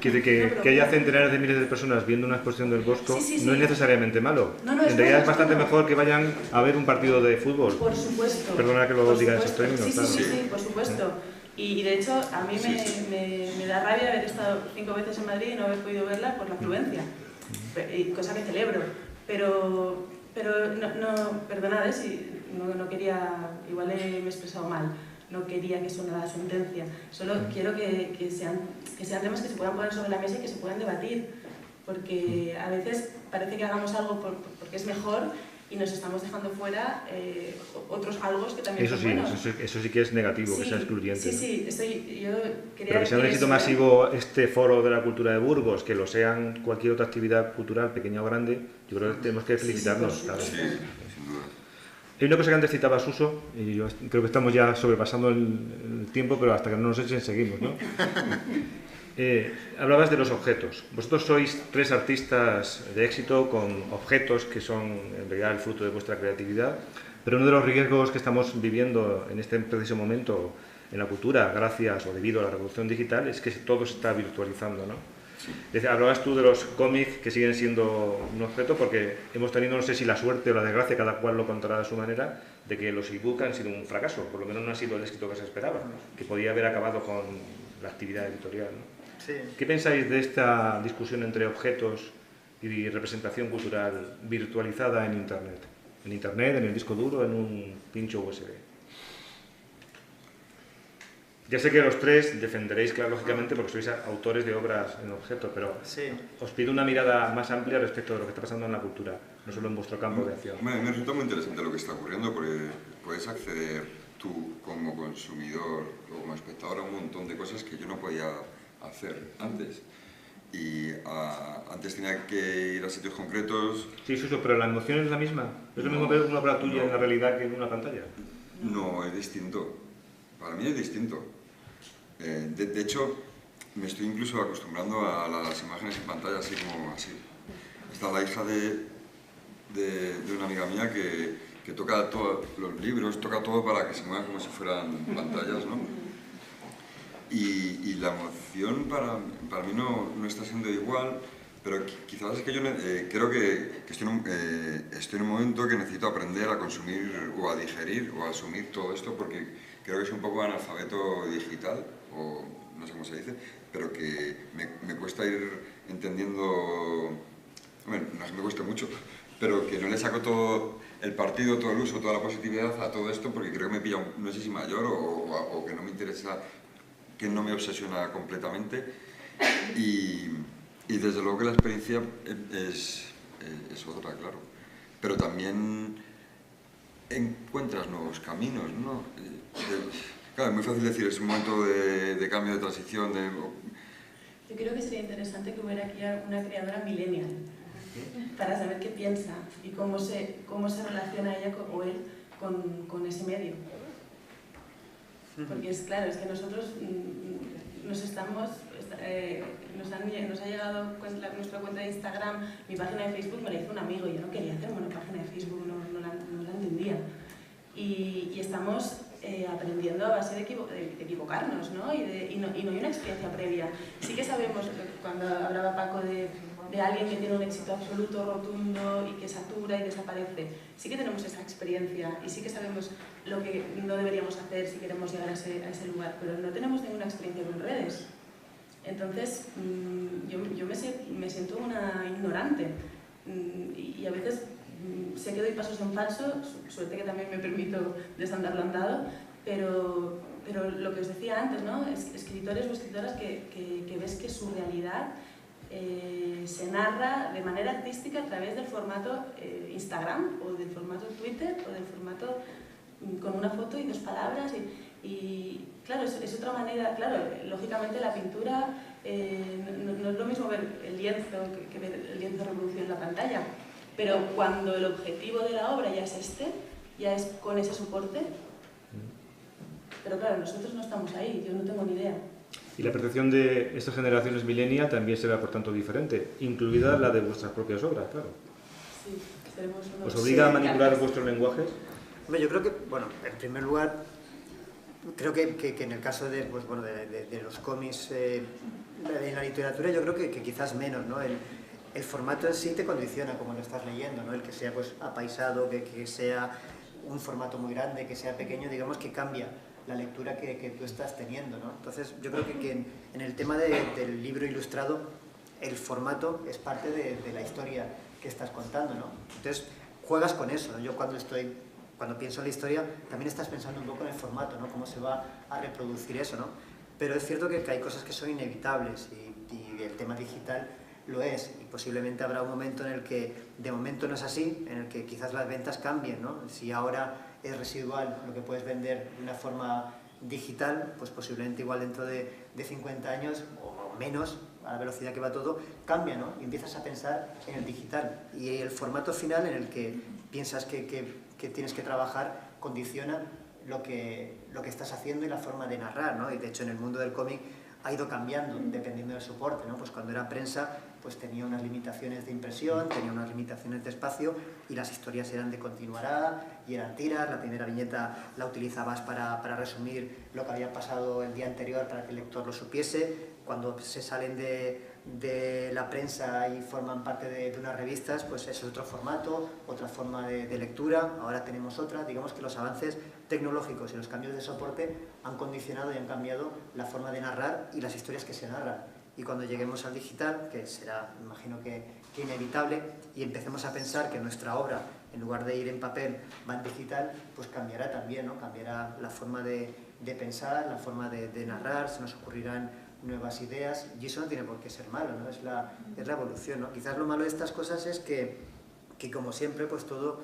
Que haya centenares de miles de personas viendo una exposición del Bosco no es necesariamente malo. No, en realidad es bastante mejor que vayan a ver un partido de fútbol. Por supuesto. Perdona que lo diga en esos términos. Sí, por supuesto. Y de hecho, a mí me da rabia haber estado 5 veces en Madrid y no haber podido verla por la afluencia, cosa que celebro. Pero no, perdonad, si no quería, igual me he expresado mal. No quería que sonara sentencia, solo quiero que sean temas que se puedan poner sobre la mesa y que se puedan debatir, porque a veces parece que hagamos algo porque es mejor y nos estamos dejando fuera otros algo que también son buenos. Eso sí que es negativo, que sea excluyente. Sí, yo quería... Pero que sea un éxito masivo este foro de la cultura de Burgos, que lo sean cualquier otra actividad cultural, pequeña o grande, yo creo que tenemos que felicitarnos. Sí, sin duda. Hay una cosa que antes citaba Suso, y yo creo que estamos ya sobrepasando el tiempo, pero hasta que no nos echen seguimos, ¿no? Hablabas de los objetos. Vosotros sois 3 artistas de éxito con objetos que son en realidad el fruto de vuestra creatividad, pero uno de los riesgos que estamos viviendo en este preciso momento en la cultura, gracias o debido a la revolución digital, es que todo se está virtualizando, ¿no? Sí. Hablabas tú de los cómics que siguen siendo un objeto porque hemos tenido, no sé si la suerte o la desgracia, cada cual lo contará de su manera, de que los e-book han sido un fracaso, por lo menos no ha sido el éxito que se esperaba, que podía haber acabado con la actividad editorial, ¿no? Sí. ¿Qué pensáis de esta discusión entre objetos y representación cultural virtualizada en Internet? En Internet, en el disco duro, en un pincho USB. Ya sé que los 3 defenderéis, claro, lógicamente, porque sois autores de obras en objeto, pero os pido una mirada más amplia respecto de lo que está pasando en la cultura, no solo en vuestro campo de acción. Me resulta muy interesante lo que está ocurriendo, porque puedes acceder tú como consumidor o como espectador a un montón de cosas que yo no podía hacer antes. Y antes tenía que ir a sitios concretos. Sí, Suso, pero la emoción es la misma. ¿Es lo mismo ver una obra tuya en la realidad que en una pantalla? No, es distinto. Para mí es distinto. De hecho, me estoy incluso acostumbrando a las imágenes en pantalla así como así. Está la hija de una amiga mía que toca todos los libros, toca todo para que se muevan como si fueran pantallas, ¿no? Y la emoción para mí no está siendo igual, pero quizás es que yo creo que estoy en un momento que necesito aprender a consumir o a digerir o a asumir todo esto, porque creo que soy un poco analfabeto digital, o no sé cómo se dice, pero que me cuesta ir entendiendo, bueno, no es que me cueste mucho, pero que no le saco todo el partido, todo el uso, toda la positividad a todo esto, porque creo que me pilla, no sé si mayor o que no me interesa, que no me obsesiona completamente, y desde luego que la experiencia es otra, claro, pero también encuentras nuevos caminos, ¿no? Claro, es muy fácil decir, es un momento de cambio, de transición. Yo creo que sería interesante que hubiera aquí una creadora millennial para saber qué piensa y cómo se relaciona ella o él con ese medio. Porque es claro, es que nosotros nos ha llegado nuestra cuenta de Instagram, mi página de Facebook me la hizo un amigo, yo no quería hacer una página de Facebook, no la entendía. Y estamos aprendiendo a base de equivocarnos, ¿no? Y no hay una experiencia previa. Sí que sabemos, cuando hablaba Paco de alguien que tiene un éxito absoluto, rotundo y que satura y desaparece, sí que tenemos esa experiencia y sí que sabemos lo que no deberíamos hacer si queremos llegar a ese lugar, pero no tenemos ninguna experiencia con redes. Entonces, yo me siento una ignorante y a veces sé que doy pasos en falso, suerte que también me permito desandarlo andado, pero lo que os decía antes, ¿no? Escritores o escritoras que ves que su realidad se narra de manera artística a través del formato Instagram o del formato Twitter o del formato con una foto y 2 palabras y claro, es otra manera, claro, lógicamente la pintura no es lo mismo ver el lienzo que ver el lienzo reproducido en la pantalla, pero cuando el objetivo de la obra ya es con ese soporte, pero claro, nosotros no estamos ahí, yo no tengo ni idea. Y la percepción de estas generaciones millennial también será, por tanto, diferente, incluida la de vuestras propias obras, claro. Sí, seremos unos... ¿Os obliga a manipular vuestros lenguajes? Hombre, yo creo que, bueno, en primer lugar, creo que en el caso de, pues, bueno, de los cómics, en la literatura, yo creo que quizás menos, ¿no? El formato en sí te condiciona como lo estás leyendo, ¿no? El que sea pues apaisado, que sea un formato muy grande, que sea pequeño, digamos que cambia la lectura que tú estás teniendo, ¿no? Entonces yo creo que en el tema del libro ilustrado, el formato es parte de la historia que estás contando, ¿no? Entonces juegas con eso, ¿no? Yo cuando pienso en la historia, también estás pensando un poco en el formato, ¿no? Cómo se va a reproducir eso, ¿no? Pero es cierto que hay cosas que son inevitables y el tema digital lo es, y posiblemente habrá un momento en el que de momento no es así, en el que quizás las ventas cambien, ¿no? Si ahora es residual lo que puedes vender de una forma digital, pues posiblemente igual dentro de 50 años o menos, a la velocidad que va todo, cambia, ¿no? Y empiezas a pensar en el digital, y el formato final en el que piensas que tienes que trabajar condiciona lo que estás haciendo y la forma de narrar, ¿no? Y de hecho en el mundo del cómic ha ido cambiando dependiendo del soporte, ¿no? Pues cuando era prensa pues tenía unas limitaciones de impresión, tenía unas limitaciones de espacio y las historias eran de continuará y eran tiras, la primera viñeta la utilizabas para resumir lo que había pasado el día anterior para que el lector lo supiese. Cuando se salen de la prensa y forman parte de unas revistas, pues es otro formato, otra forma de lectura, ahora tenemos otra. Digamos que los avances tecnológicos y los cambios de soporte han condicionado y han cambiado la forma de narrar y las historias que se narran. Y cuando lleguemos al digital, que será, imagino que inevitable, y empecemos a pensar que nuestra obra, en lugar de ir en papel, va en digital, pues cambiará también, ¿no? Cambiará la forma de pensar, la forma de narrar, se nos ocurrirán nuevas ideas, y eso no tiene por qué ser malo, ¿no? Es la evolución, ¿no? Quizás lo malo de estas cosas es que como siempre, pues todo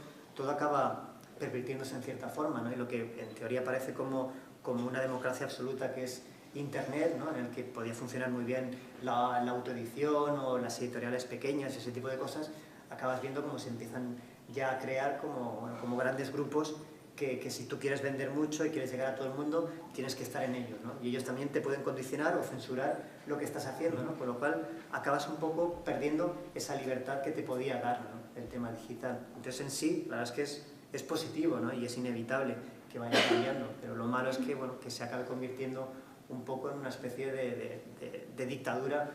acaba pervirtiéndose en cierta forma, ¿no? Y lo que en teoría parece como una democracia absoluta, que es Internet, ¿no? En el que podía funcionar muy bien la autoedición o las editoriales pequeñas, ese tipo de cosas, acabas viendo cómo se empiezan ya a crear como grandes grupos que si tú quieres vender mucho y quieres llegar a todo el mundo, tienes que estar en ellos, ¿no? Y ellos también te pueden condicionar o censurar lo que estás haciendo, ¿no? Con lo cual acabas un poco perdiendo esa libertad que te podía dar, ¿no? El tema digital. Entonces en sí, la verdad es que es positivo, ¿no? Y es inevitable que vaya cambiando, pero lo malo es que, bueno, que se acabe convirtiendo un poco en una especie de dictadura